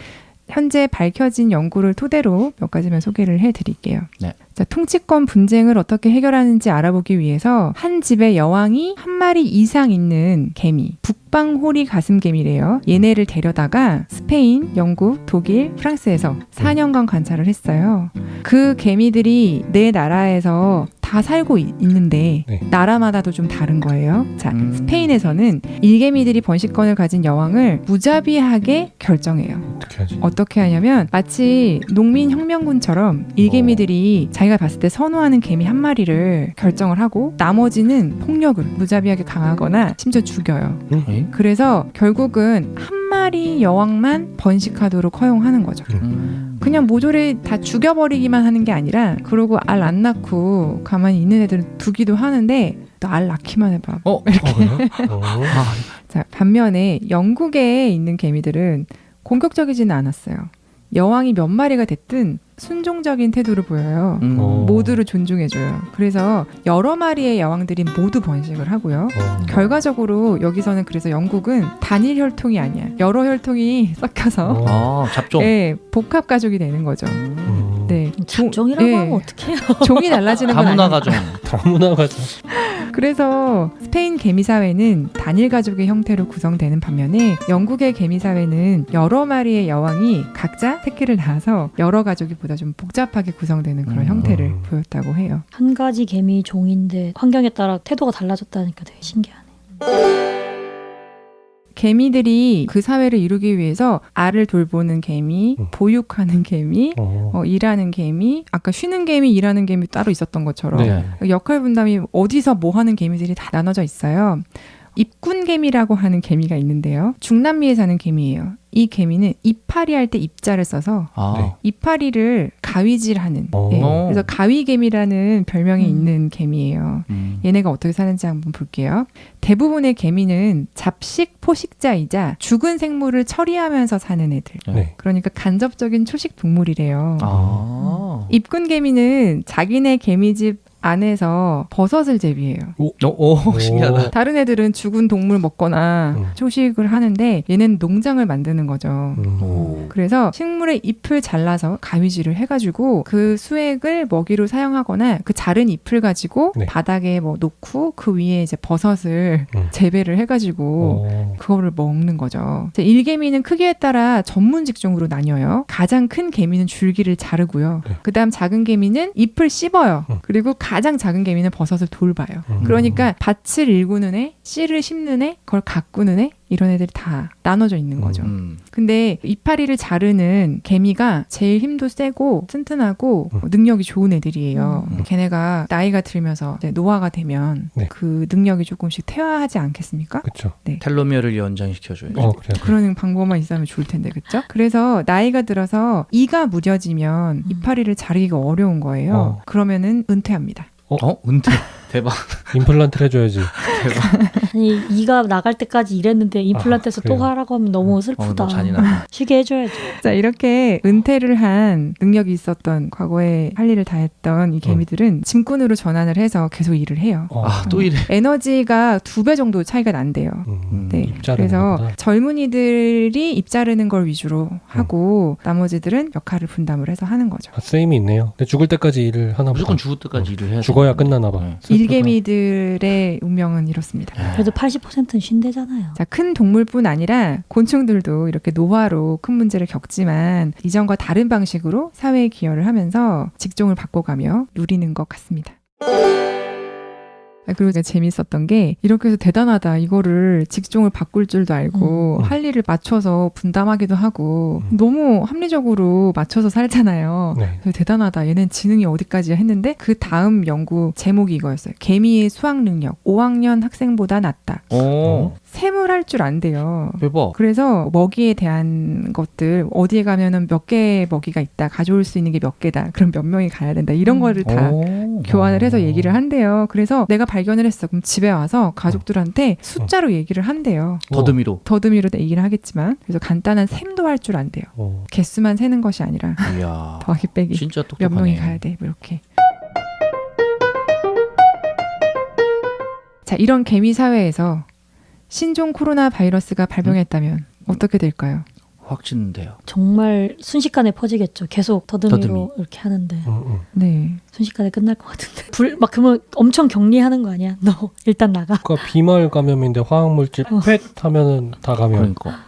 현재 밝혀진 연구를 토대로 몇 가지만 소개를 해드릴게요. 네. 자, 통치권 분쟁을 어떻게 해결하는지 알아보기 위해서 한 집에 여왕이 한 마리 이상 있는 개미, 북방호리 가슴개미래요. 얘네를 데려다가 스페인, 영국, 독일, 프랑스에서 4년간 관찰을 했어요. 그 개미들이 내 나라에서 다 살고 있는데 네. 나라마다도 좀 다른 거예요. 자, 스페인에서는 일개미들이 번식권을 가진 여왕을 무자비하게 결정해요. 어떻게 하지? 어떻게 하냐면 마치 농민혁명군처럼 일개미들이 자기가 봤을 때 선호하는 개미 한 마리를 결정을 하고 나머지는 폭력을 무자비하게 강하거나 심지어 죽여요. 에? 그래서 결국은 한 마리 여왕만 번식하도록 허용하는 거죠. 그냥 모조리 다 죽여버리기만 하는 게 아니라 그러고 알 안 낳고 가만히 있는 애들은 두기도 하는데 또 알 낳기만 해봐. 그래요? 자, 반면에 영국에 있는 개미들은 공격적이지는 않았어요. 여왕이 몇 마리가 됐든 순종적인 태도를 보여요. 모두를 존중해줘요. 그래서 여러 마리의 여왕들이 모두 번식을 하고요. 결과적으로 여기서는 그래서 영국은 단일 혈통이 아니야. 여러 혈통이 섞여서 아, 잡종. 네, 복합 가족이 되는 거죠. 네, 잡종이라고 네. 하면 어떡해요? 종이 달라지는 건 다문화 아니에요. 가정. 다문화가 그래서 스페인 개미 사회는 단일 가족의 형태로 구성되는 반면에 영국의 개미 사회는 여러 마리의 여왕이 각자 새끼를 낳아서 여러 가족이 보다 좀 복잡하게 구성되는 그런 형태를 보였다고 해요. 한 가지 개미 종인데 환경에 따라 태도가 달라졌다니까 되게 신기하네. 개미들이 그 사회를 이루기 위해서 알을 돌보는 개미, 보육하는 개미, 일하는 개미, 아까 쉬는 개미, 일하는 개미 따로 있었던 것처럼 네. 역할 분담이 어디서 뭐 하는 개미들이 다 나눠져 있어요. 입군개미라고 하는 개미가 있는데요. 중남미에 사는 개미예요. 이 개미는 이파리 할 때 입자를 써서 아. 이파리를 가위질하는 예, 그래서 가위개미라는 별명이 있는 개미예요. 얘네가 어떻게 사는지 한번 볼게요. 대부분의 개미는 잡식 포식자이자 죽은 생물을 처리하면서 사는 애들. 네. 그러니까 간접적인 초식 동물이래요. 아. 입군개미는 자기네 개미집 안에서 버섯을 재배해요. 오, 신기하다. 다른 애들은 죽은 동물 먹거나 초식을 하는데 얘는 농장을 만드는 거죠. 오. 그래서 식물의 잎을 잘라서 가위질을 해가지고 그 수액을 먹이로 사용하거나 그 자른 잎을 가지고 네. 바닥에 뭐 놓고 그 위에 이제 버섯을 재배를 해가지고 그거를 먹는 거죠. 일개미는 크기에 따라 전문 직종으로 나뉘어요. 가장 큰 개미는 줄기를 자르고요. 네. 그다음 작은 개미는 잎을 씹어요. 그리고 가장 작은 개미는 버섯을 돌봐요. 그러니까 밭을 일구는 애, 씨를 심는 애, 그걸 가꾸는 애 이런 애들이 다 나눠져 있는 거죠. 근데 이파리를 자르는 개미가 제일 힘도 세고 튼튼하고 능력이 좋은 애들이에요. 걔네가 나이가 들면서 이제 노화가 되면 네. 그 능력이 조금씩 퇴화하지 않겠습니까? 그렇죠. 네. 텔로미어를 연장시켜줘야지. 그래요. 그러는 방법만 있으면 좋을 텐데, 그렇죠? 그래서 나이가 들어서 이가 무뎌지면 이파리를 자르기가 어려운 거예요. 그러면은 은퇴합니다. 은퇴. 대박. 임플란트를 해줘야지. 아니 이가 나갈 때까지 일했는데 임플란트에서 또 그래요? 하라고 하면 너무 슬프다. 너무 잔인하다. 쉬게 해줘야죠. 자, 이렇게 은퇴를 한 능력이 있었던 과거에 할 일을 다 했던 이 개미들은 짐꾼으로 전환을 해서 계속 일을 해요. 아, 또 이래. 에너지가 2배 정도 차이가 난대요. 네. 입 자르는 그래서 것보다. 젊은이들이 입 자르는 걸 위주로 하고 나머지들은 역할을 분담을 해서 하는 거죠. 쓰임이 있네요. 근데 죽을 때까지 일을 하나 보다. 무조건 죽을 때까지 일을 해야 돼. 죽어야 끝나나 봐. 네. 일개미들의 운명은 이렇습니다. 그래도 80%는 쉰대잖아요. 자, 큰 동물뿐 아니라 곤충들도 이렇게 노화로 큰 문제를 겪지만 이전과 다른 방식으로 사회에 기여를 하면서 직종을 바꿔가며 누리는 것 같습니다. 그리고 제가 재밌었던 게 이렇게 해서 대단하다. 이거를 직종을 바꿀 줄도 알고 할 일을 맞춰서 분담하기도 하고 너무 합리적으로 맞춰서 살잖아요. 네. 그래서 대단하다. 얘는 지능이 어디까지야 했는데 그 다음 연구 제목이 이거였어요. 개미의 수학 능력 5학년 학생보다 낫다. 오. 셈을 할 줄 안대요. 대박. 그래서 먹이에 대한 것들 어디에 가면은 몇 개의 먹이가 있다. 가져올 수 있는 게 몇 개다. 그럼 몇 명이 가야 된다. 이런 거를 다 교환을 해서 얘기를 한대요. 그래서 내가 발견을 했어. 그럼 집에 와서 가족들한테 숫자로 얘기를 한대요. 더듬이로. 더듬이로 얘기를 하겠지만 그래서 간단한 셈도 할 줄 안대요. 개수만 세는 것이 아니라 이야. 더하기 빼기 진짜 몇 똑똑하네. 명이 가야 돼. 뭐 이렇게. 자, 이런 개미 사회에서 신종 코로나 바이러스가 발병했다면 어떻게 될까요? 확진돼요. 정말 순식간에 퍼지겠죠. 계속 더듬이로 더듬이. 이렇게 하는데 네. 순식간에 끝날 것 같은데. 막 그러면 엄청 격리하는 거 아니야? 너 일단 나가. 그러니까 비말 감염인데 화학물질 펫 하면은 다 감염. 그러니까.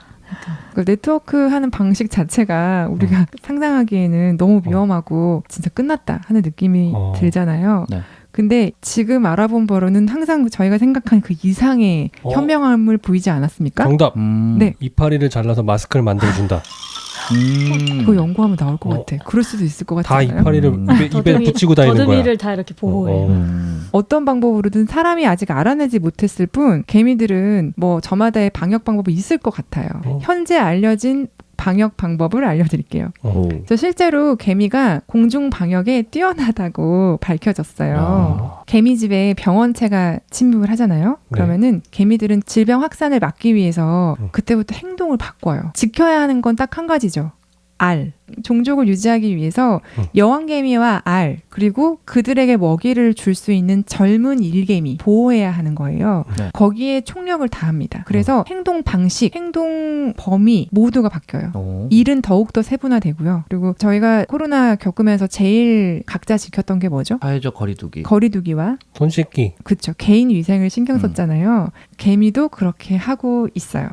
그 네트워크 하는 방식 자체가 우리가 상상하기에는 너무 위험하고 진짜 끝났다 하는 느낌이 들잖아요. 네. 근데 지금 알아본 바로는 항상 저희가 생각한 그 이상의 현명함을 보이지 않았습니까? 정답. 네. 이파리를 잘라서 마스크를 만들어준다. 그거 연구하면 나올 것 같아. 그럴 수도 있을 것 같지 다 않아요? 이파리를 입에 붙이고 다니는 거야. 더듬이를 다 이렇게 보호해. 어떤 방법으로든 사람이 아직 알아내지 못했을 뿐 개미들은 뭐 저마다의 방역 방법이 있을 것 같아요. 현재 알려진 방역 방법을 알려드릴게요. 저 실제로 개미가 공중 방역에 뛰어나다고 밝혀졌어요. 개미집에 병원체가 침입을 하잖아요. 그러면은 개미들은 질병 확산을 막기 위해서 그때부터 행동을 바꿔요. 지켜야 하는 건 딱 한 가지죠. 알. 종족을 유지하기 위해서 여왕개미와 알 그리고 그들에게 먹이를 줄 수 있는 젊은 일개미 보호해야 하는 거예요. 네. 거기에 총력을 다합니다. 그래서 행동 방식, 행동 범위 모두가 바뀌어요. 일은 더욱더 세분화되고요. 그리고 저희가 코로나 겪으면서 제일 각자 지켰던 게 뭐죠? 사회적 거리두기. 거리두기와 손 씻기. 그렇죠. 개인 위생을 신경 썼잖아요. 개미도 그렇게 하고 있어요.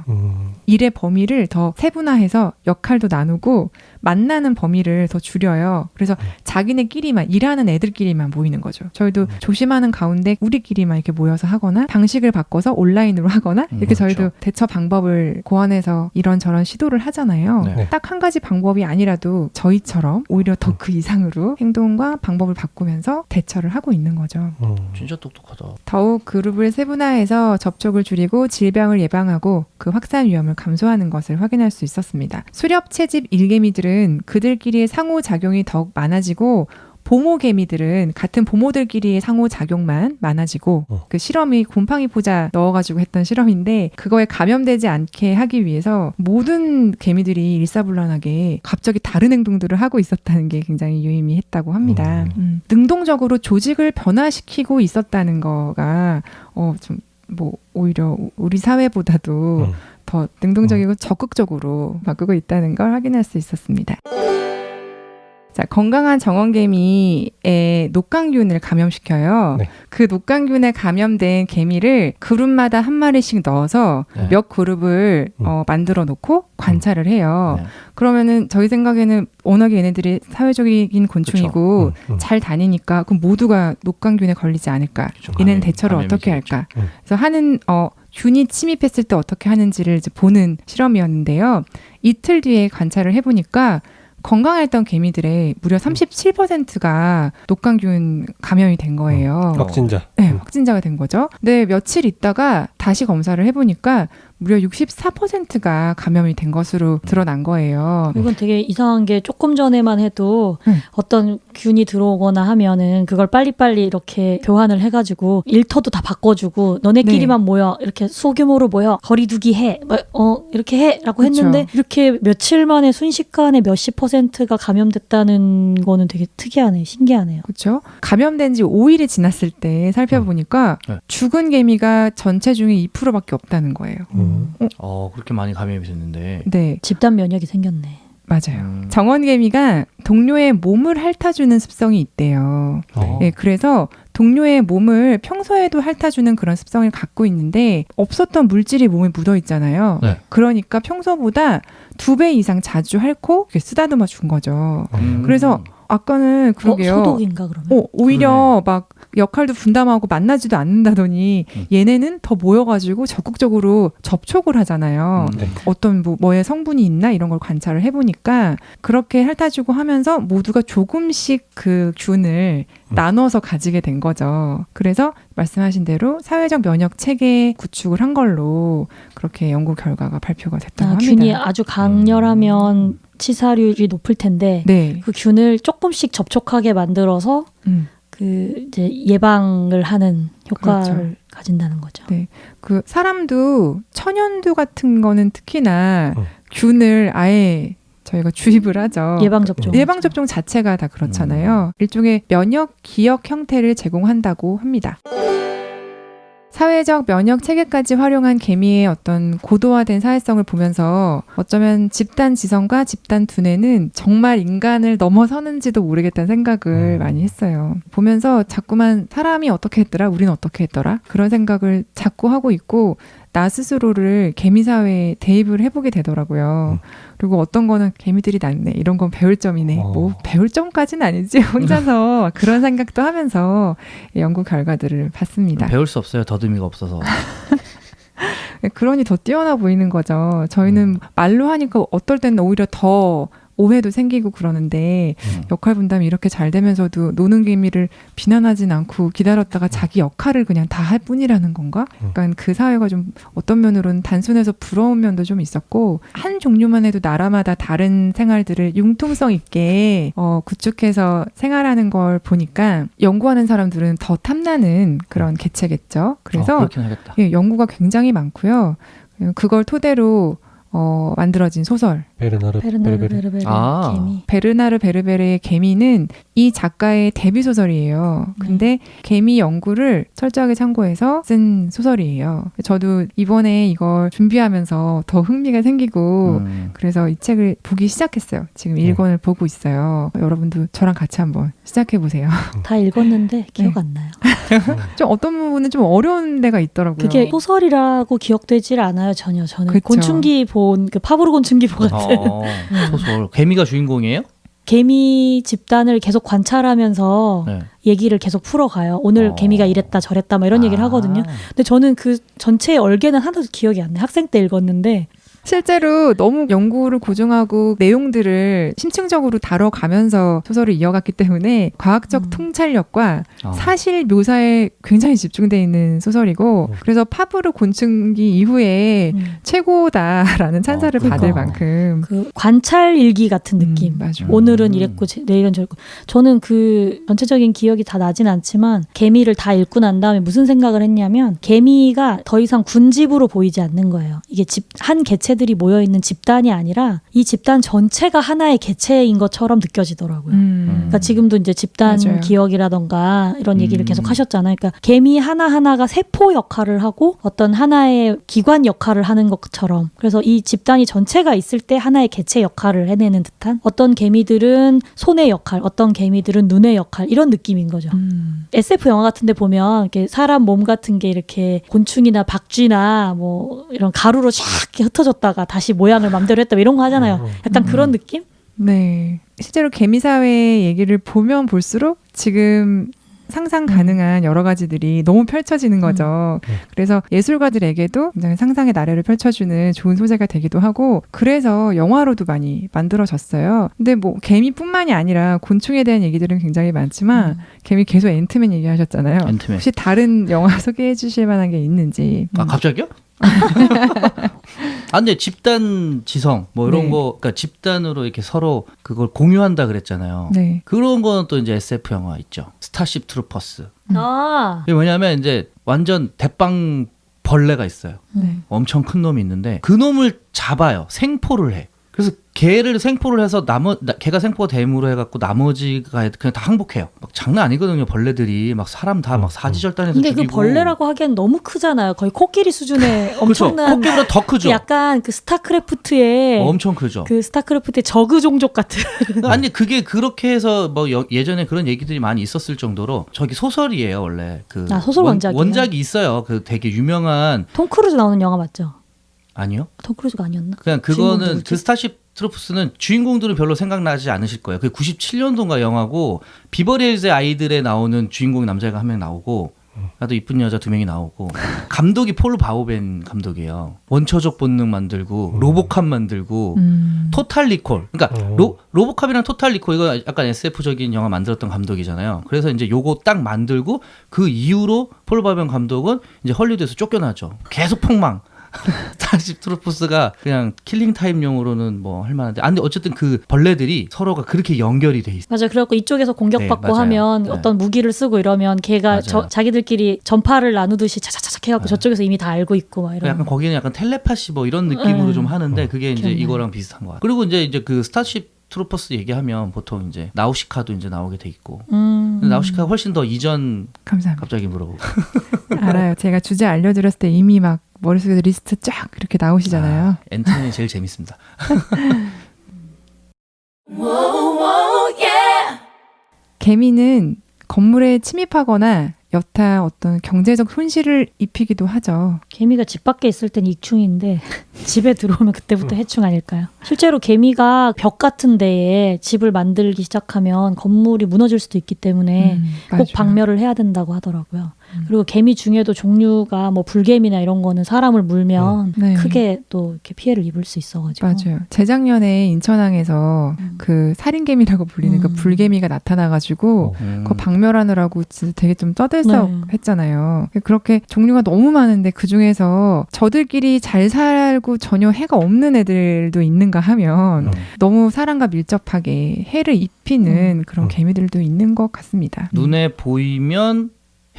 일의 범위를 더 세분화해서 역할도 나누고 만나는 범위를 더 줄여요. 그래서 자기네끼리만 일하는 애들끼리만 모이는 거죠. 저희도 조심하는 가운데 우리끼리만 이렇게 모여서 하거나 방식을 바꿔서 온라인으로 하거나 이렇게 저희도 그렇죠. 대처 방법을 고안해서 이런저런 시도를 하잖아요. 네. 딱 한 가지 방법이 아니라도 저희처럼 오히려 더 그 이상으로 행동과 방법을 바꾸면서 대처를 하고 있는 거죠. 진짜 똑똑하다. 더욱 그룹을 세분화해서 접촉을 줄이고 질병을 예방하고 그 확산 위험을 감소하는 것을 확인할 수 있었습니다. 수렵 채집 일개미들은 그들끼리의 상호작용이 더욱 많아지고 보모개미들은 같은 보모들끼리의 상호작용만 많아지고 그 실험이 곰팡이 포자 넣어가지고 했던 실험인데 그거에 감염되지 않게 하기 위해서 모든 개미들이 일사불란하게 갑자기 다른 행동들을 하고 있었다는 게 굉장히 유의미했다고 합니다. 능동적으로 조직을 변화시키고 있었다는 거가 좀 뭐 오히려 우리 사회보다도 더 능동적이고 적극적으로 바꾸고 있다는 걸 확인할 수 있었습니다. 자, 건강한 정원개미의 녹강균을 감염시켜요. 네. 그 녹강균에 감염된 개미를 그룹마다 한 마리씩 넣어서 네. 몇 그룹을 만들어 놓고 관찰을 해요. 네. 그러면은 저희 생각에는 워낙에 얘네들이 사회적인 곤충이고 잘 다니니까 그럼 모두가 녹강균에 걸리지 않을까? 그쵸, 얘네는 대처를 어떻게 감염이 할까? 그래서 하는 균이 침입했을 때 어떻게 하는지를 이제 보는 실험이었는데요. 이틀 뒤에 관찰을 해보니까 건강했던 개미들의 무려 37%가 녹강균 감염이 된 거예요. 확진자. 네, 확진자가 된 거죠. 근데 며칠 있다가 다시 검사를 해보니까 무려 64%가 감염이 된 것으로 드러난 거예요. 이건 되게 이상한 게 조금 전에만 해도 어떤 균이 들어오거나 하면은 그걸 빨리빨리 이렇게 교환을 해가지고 일터도 다 바꿔주고 너네끼리만 모여 이렇게 소규모로 모여 거리두기 해 이렇게 해 라고 했는데 이렇게 며칠 만에 순식간에 몇십 %가 감염됐다는 거는 되게 특이하네. 신기하네요. 그렇죠. 감염된 지 5일이 지났을 때 살펴보니까 죽은 개미가 전체 중에 2%밖에 없다는 거예요. 그렇게 많이 감염이 됐는데. 네. 집단 면역이 생겼네. 맞아요. 정원개미가 동료의 몸을 핥아주는 습성이 있대요. 네, 그래서 동료의 몸을 평소에도 핥아주는 그런 습성을 갖고 있는데 없었던 물질이 몸에 묻어 있잖아요. 네. 그러니까 평소보다 2배 이상 자주 핥고 쓰다듬어 준 거죠. 그래서 아까는 그러게요. 소독인가 그러면? 오히려 막 역할도 분담하고 만나지도 않는다더니 얘네는 더 모여가지고 적극적으로 접촉을 하잖아요. 어떤 뭐의 성분이 있나 이런 걸 관찰을 해보니까 그렇게 핥아주고 하면서 모두가 조금씩 그 균을 나눠서 가지게 된 거죠. 그래서 말씀하신 대로 사회적 면역 체계 구축을 한 걸로 그렇게 연구 결과가 발표가 됐다고 합니다. 균이 아주 강렬하면 치사율이 높을 텐데 네. 그 균을 조금씩 접촉하게 만들어서 그 이제 예방을 하는 효과를 그렇죠. 가진다는 거죠. 네. 그 사람도 천연두 같은 거는 특히나 균을 아예 저희가 주입을 하죠. 예방접종. 예방접종 자체가 다 그렇잖아요. 일종의 면역 기억 형태를 제공한다고 합니다. 사회적 면역 체계까지 활용한 개미의 어떤 고도화된 사회성을 보면서 어쩌면 집단 지성과 집단 두뇌는 정말 인간을 넘어서는지도 모르겠다는 생각을 많이 했어요. 보면서 자꾸만 사람이 어떻게 했더라, 우리는 어떻게 했더라 그런 생각을 자꾸 하고 있고 나 스스로를 개미 사회에 대입을 해보게 되더라고요. 그리고 어떤 거는 개미들이 낫네, 이런 건 배울 점이네. 뭐 배울 점까지는 아니지, 혼자서 그런 생각도 하면서 연구 결과들을 봤습니다. 배울 수 없어요. 더듬이가 없어서. 그러니 더 뛰어나 보이는 거죠. 저희는 말로 하니까 어떨 때는 오히려 더 오해도 생기고 그러는데 역할 분담이 이렇게 잘 되면서도 노는 개미를 비난하진 않고 기다렸다가 자기 역할을 그냥 다 할 뿐이라는 건가? 그러니까 그 사회가 좀 어떤 면으로는 단순해서 부러운 면도 좀 있었고 한 종류만 해도 나라마다 다른 생활들을 융통성 있게 구축해서 생활하는 걸 보니까 연구하는 사람들은 더 탐나는 그런 개체겠죠. 그래서 그렇긴 하겠다. 예, 연구가 굉장히 많고요. 그걸 토대로 만들어진 소설 베르나르 베르베르. 아. 개미. 베르나르 베르베르의 개미는 이 작가의 데뷔 소설이에요. 근데 개미 연구를 철저하게 참고해서 쓴 소설이에요. 저도 이번에 이걸 준비하면서 더 흥미가 생기고 그래서 이 책을 보기 시작했어요. 지금 1권을 보고 있어요. 여러분도 저랑 같이 한번 시작해보세요. 다 읽었는데 기억 안 나요. 좀 어떤 부분은 좀 어려운 데가 있더라고요. 그게 소설이라고 기억되질 않아요, 전혀. 저는 그쵸. 곤충기 본 그 파브르 곤충기보 같은 소설. 개미가 주인공이에요? 개미 집단을 계속 관찰하면서 네. 얘기를 계속 풀어가요. 오늘 개미가 이랬다 저랬다 막 이런 얘기를 하거든요. 근데 저는 그 전체의 얼개는 하나도 기억이 안 나요. 학생 때 읽었는데 실제로 너무 연구를 고증하고 내용들을 심층적으로 다뤄가면서 소설을 이어갔기 때문에 과학적 통찰력과 사실 묘사에 굉장히 집중되어 있는 소설이고 그래서 파브르 곤충기 이후에 최고다라는 찬사를 받을 만큼 그 관찰 일기 같은 느낌. 맞아. 오늘은 이랬고 내일은 저랬고. 저는 그 전체적인 기억이 다 나진 않지만 개미를 다 읽고 난 다음에 무슨 생각을 했냐면 개미가 더 이상 군집으로 보이지 않는 거예요. 이게 한 개체들이 모여있는 집단이 아니라 이 집단 전체가 하나의 개체인 것처럼 느껴지더라고요. 그러니까 지금도 이제 집단 맞아요. 기억이라던가 이런 얘기를 계속 하셨잖아요. 그러니까 개미 하나하나가 세포 역할을 하고 어떤 하나의 기관 역할을 하는 것처럼 그래서 이 집단이 전체가 있을 때 하나의 개체 역할을 해내는 듯한 어떤 개미들은 손의 역할, 어떤 개미들은 눈의 역할 이런 느낌인 거죠. SF 영화 같은 데 보면 이렇게 사람 몸 같은 게 이렇게 곤충이나 박쥐나 뭐 이런 가루로 샥 이렇게 흩어졌다가 다시 모양을 맘대로 했다 이런 거 하잖아요. 약간 그런 느낌? 네. 실제로 개미사회 얘기를 보면 볼수록 지금 상상 가능한 여러 가지들이 너무 펼쳐지는 거죠. 그래서 예술가들에게도 굉장히 상상의 나래를 펼쳐주는 좋은 소재가 되기도 하고 그래서 영화로도 많이 만들어졌어요. 근데 뭐 개미뿐만이 아니라 곤충에 대한 얘기들은 굉장히 많지만 개미 계속 앤트맨 얘기하셨잖아요. 앤트맨. 혹시 다른 영화 소개해 주실 만한 게 있는지. 아 갑자기요? 근데 집단 지성 뭐 이런 네. 거, 그러니까 집단으로 이렇게 서로 그걸 공유한다 그랬잖아요. 네. 그런 거는 또 이제 SF 영화 있죠. 스타쉽 트루퍼스. 아, 이게 뭐냐면 이제 완전 대빵 벌레가 있어요. 네. 엄청 큰 놈이 있는데 그 놈을 잡아요. 생포를 해. 그래서 걔를 생포를 해서 걔가 생포가 됨으로 해갖고 나머지가 그냥 다 항복해요. 막 장난 아니거든요. 벌레들이 막 사람 다 막 사지절단해서 근데 죽이고. 그 벌레라고 하기엔 너무 크잖아요. 거의 코끼리 수준의 그렇죠. 엄청난 코끼리보다 더 크죠. 약간 그 스타크래프트의 엄청 크죠. 그 스타크래프트의 저그 종족 같은. 아니 그게 그렇게 해서 뭐 예전에 그런 얘기들이 많이 있었을 정도로 저기 소설이에요 원래. 그 소설 원작이에요? 원작이 있어요. 그 되게 유명한. 톰 크루즈 나오는 영화 맞죠? 아니요. 톰 크루즈가 아니었나? 그냥 주인공 그거는 누구지? 그 스타쉽 트루퍼스는 주인공들은 별로 생각나지 않으실 거예요. 그게 97년도인가 영화고 비버리 hills 아이들에 나오는 주인공 남자가 한 명 나오고 나도 이쁜 여자 2명이 나오고 감독이 폴 바우벤 감독이에요. 원초적 본능 만들고 로보캅 만들고 토탈 리콜. 그러니까 로보캅이랑 토탈 리콜 이거 약간 SF적인 영화 만들었던 감독이잖아요. 그래서 이제 요거 딱 만들고 그 이후로 폴 바우벤 감독은 이제 헐리우드에서 쫓겨나죠. 계속 폭망. 스타쉽 트루퍼스가 그냥 킬링 타임용으로는 뭐 할 만한데. 근데 어쨌든 그 벌레들이 서로가 그렇게 연결이 돼 있어요. 맞아. 그래갖고 이쪽에서 공격받고 네, 맞아요. 하면 네. 어떤 무기를 쓰고 이러면 걔가 맞아요. 자기들끼리 전파를 나누듯이 차차차차 해갖고 저쪽에서 이미 다 알고 있고 막 이런. 약간 거기는 약간 텔레파시 뭐 이런 느낌으로 네. 좀 하는데 그게 이제 기억나요. 이거랑 비슷한 것 같아요. 그리고 이제 그 스타쉽 트루퍼스 얘기하면 보통 이제 나우시카도 이제 나오게 돼 있고. 음. 근데 나우시카가 훨씬 더 이전 감사합니다. 갑자기 물어보고. 알아요. 제가 주제 알려드렸을 때 이미 막 머릿속에 리스트 쫙 이렇게 나오시잖아요. 앤토니 제일 재밌습니다. 개미는 건물에 침입하거나 여타 어떤 경제적 손실을 입히기도 하죠. 개미가 집 밖에 있을 땐 익충인데 집에 들어오면 그때부터 해충 아닐까요? 실제로 개미가 벽 같은 데에 집을 만들기 시작하면 건물이 무너질 수도 있기 때문에 꼭 맞아요. 박멸을 해야 된다고 하더라고요. 그리고 개미 중에도 종류가 뭐 불개미나 이런 거는 사람을 물면 네. 크게 또 이렇게 피해를 입을 수 있어가지고. 맞아요. 재작년에 인천항에서 그 살인개미라고 불리는 그 불개미가 나타나가지고 그거 박멸하느라고 진짜 되게 좀 떠들썩했잖아요. 그렇게 종류가 너무 많은데 그 중에서 저들끼리 잘 살고 전혀 해가 없는 애들도 있는가 하면 너무 사람과 밀접하게 해를 입히는 그런 개미들도 있는 것 같습니다. 눈에 보이면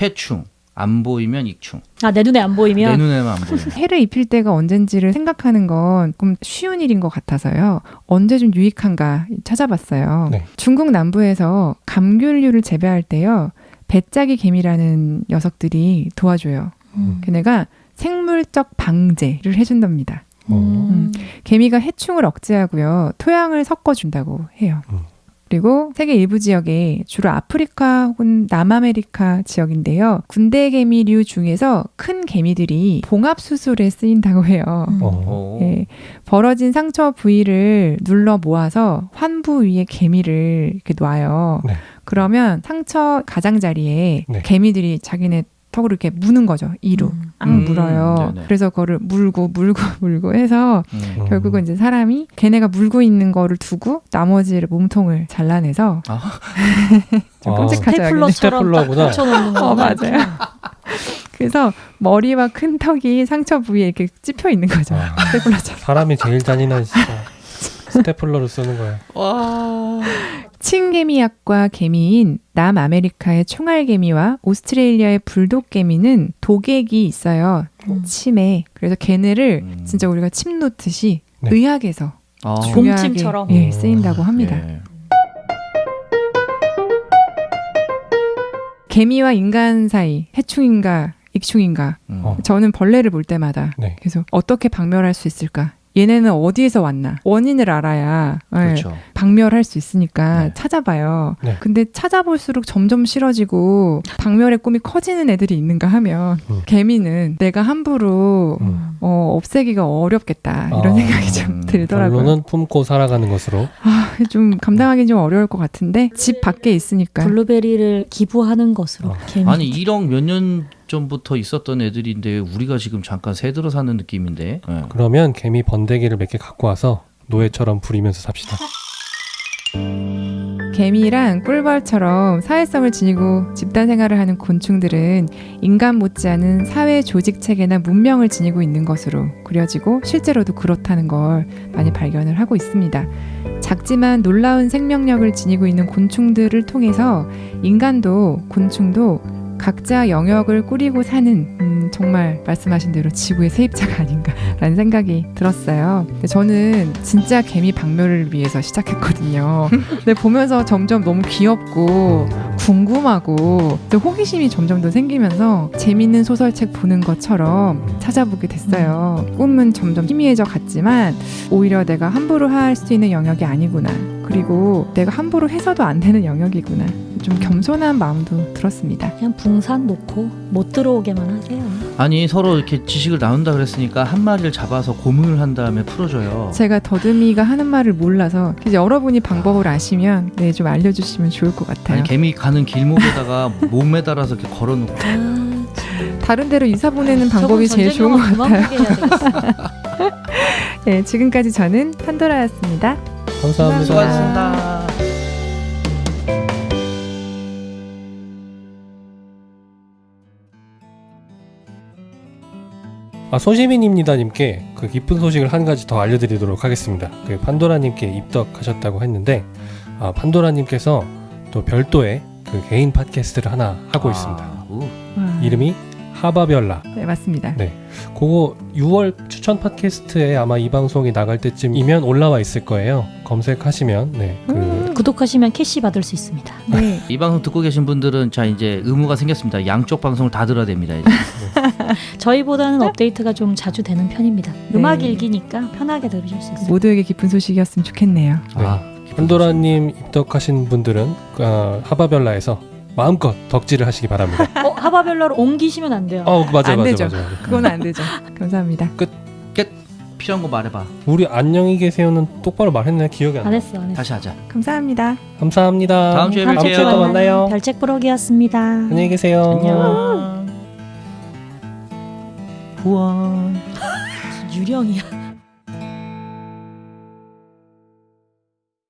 해충, 안 보이면 익충. 아, 내 눈에 안 내 보이면 눈에만 안 보이면. 해를 입힐 때가 언젠지를 생각하는 건 조금 쉬운 일인 것 같아서요. 언제 좀 유익한가 찾아봤어요. 네. 중국 남부에서 감귤류를 재배할 때요. 배짜기 개미라는 녀석들이 도와줘요. 걔네가 생물적 방제를 해준답니다. 개미가 해충을 억제하고요. 토양을 섞어준다고 해요. 그리고 세계 일부 지역에 주로 아프리카 혹은 남아메리카 지역인데요. 군대개미류 중에서 큰 개미들이 봉합수술에 쓰인다고 해요. 오. 예, 벌어진 상처 부위를 눌러 모아서 환부 위에 개미를 이렇게 놔요. 네. 그러면 상처 가장자리에 네. 개미들이 자기네 턱으로 이렇게 무는 거죠. 이로 물어요. 네네. 그래서 그거를 물고 해서 결국은 이제 사람이 걔네가 물고 있는 거를 두고 나머지 몸통을 잘라내서 좀 끔찍하죠. 여기는. 스테플러처럼 딱 스테플러구나. 붙여놓는 거. 맞아요. 그래서 머리와 큰 턱이 상처 부위에 이렇게 찝혀 있는 거죠. 아. 스테플러처럼. 사람이 제일 잔인한 진짜 스테플러를 쓰는 거야. 와. 칭개미약과 개미인 남아메리카의 총알개미와 오스트레일리아의 불독개미는 독액이 있어요. 침에. 그래서 걔네를 진짜 우리가 침 놓듯이 네. 의학에서 아. 중요하게 봄침처럼. 예, 쓰인다고 합니다. 예. 개미와 인간 사이 해충인가 익충인가 저는 벌레를 볼 때마다 네. 그래서 어떻게 박멸할 수 있을까? 얘네는 어디에서 왔나? 원인을 알아야 예, 그렇죠. 박멸할 수 있으니까 네. 찾아봐요. 네. 근데 찾아볼수록 점점 싫어지고 박멸의 꿈이 커지는 애들이 있는가 하면 개미는 내가 함부로 없애기가 어렵겠다 이런 생각이 좀 들더라고요. 결론은 품고 살아가는 것으로. 좀 감당하기 좀 어려울 것 같은데 집 밖에 있으니까 블루베리를 기부하는 것으로. 개미. 아니 1억 몇 년 전부터 있었던 애들인데 우리가 지금 잠깐 새들어 사는 느낌인데. 예. 그러면 개미 번데기를 몇 개 갖고 와서 노예처럼 부리면서 삽시다. 개미랑 꿀벌처럼 사회성을 지니고 집단 생활을 하는 곤충들은 인간 못지않은 사회 조직 체계나 문명을 지니고 있는 것으로 그려지고 실제로도 그렇다는 걸 많이 발견을 하고 있습니다. 작지만 놀라운 생명력을 지니고 있는 곤충들을 통해서 인간도 곤충도 각자 영역을 꾸리고 사는 정말 말씀하신 대로 지구의 세입자가 아닌가라는 생각이 들었어요. 근데 저는 진짜 개미 박멸을 위해서 시작했거든요. 근데 보면서 점점 너무 귀엽고 궁금하고 또 호기심이 점점 더 생기면서 재밌는 소설책 보는 것처럼 찾아보게 됐어요. 꿈은 점점 희미해져 갔지만 오히려 내가 함부로 할 수 있는 영역이 아니구나. 그리고 내가 함부로 해서도 안 되는 영역이구나. 좀 겸손한 마음도 들었습니다. 그냥 붕산 놓고 못 들어오게만 하세요. 아니 서로 이렇게 지식을 나눈다 그랬으니까 한 마리를 잡아서 고문을 한 다음에 풀어줘요. 제가 더듬이가 하는 말을 몰라서 그래서 여러분이 방법을 아시면 네, 좀 알려주시면 좋을 것 같아요. 아니 개미 가는 길목에다가 몸 매달아서 이렇게 걸어놓고. 다른 데로 이사 보내는 방법이 제일 좋은 것 같아요. 네, 지금까지 저는 판도라였습니다. 감사합니다. 수고하셨습니다. 소시민입니다님께 그 기쁜 소식을 한 가지 더 알려드리도록 하겠습니다. 그 판도라님께 입덕하셨다고 했는데 판도라님께서 또 별도의 그 개인 팟캐스트를 하나 하고 있습니다. 우. 이름이 하바별라. 네, 맞습니다. 네. 그거 6월 추천 팟캐스트에 아마 이 방송이 나갈 때쯤이면 올라와 있을 거예요. 검색하시면 구독하시면 캐시 받을 수 있습니다. 네. 이 방송 듣고 계신 분들은 자 이제 의무가 생겼습니다. 양쪽 방송을 다 들어야 됩니다. 이제. 저희보다는 업데이트가 좀 자주 되는 편입니다. 네. 음악 일기니까 편하게 들으실 수 있어요. 모두에게 기쁜 소식이었으면 좋겠네요. 판도라님 입덕하신 분들은 하바별라에서 마음껏 덕질을 하시기 바랍니다. 하바별라로 옮기시면 안 돼요. 맞아. 안 되죠. 그건 안 되죠. 감사합니다. 필요한 거 말해봐. 우리 안녕히 계세요는 똑바로 말했나요? 기억이 안 안 나. 했어. 다시 하자. 감사합니다. 감사합니다. 다음 주에 다음 뵐게요. 주에 또 만나요. 달책 부록이었습니다. 안녕히 계세요. 안녕. 후원. 유령이야.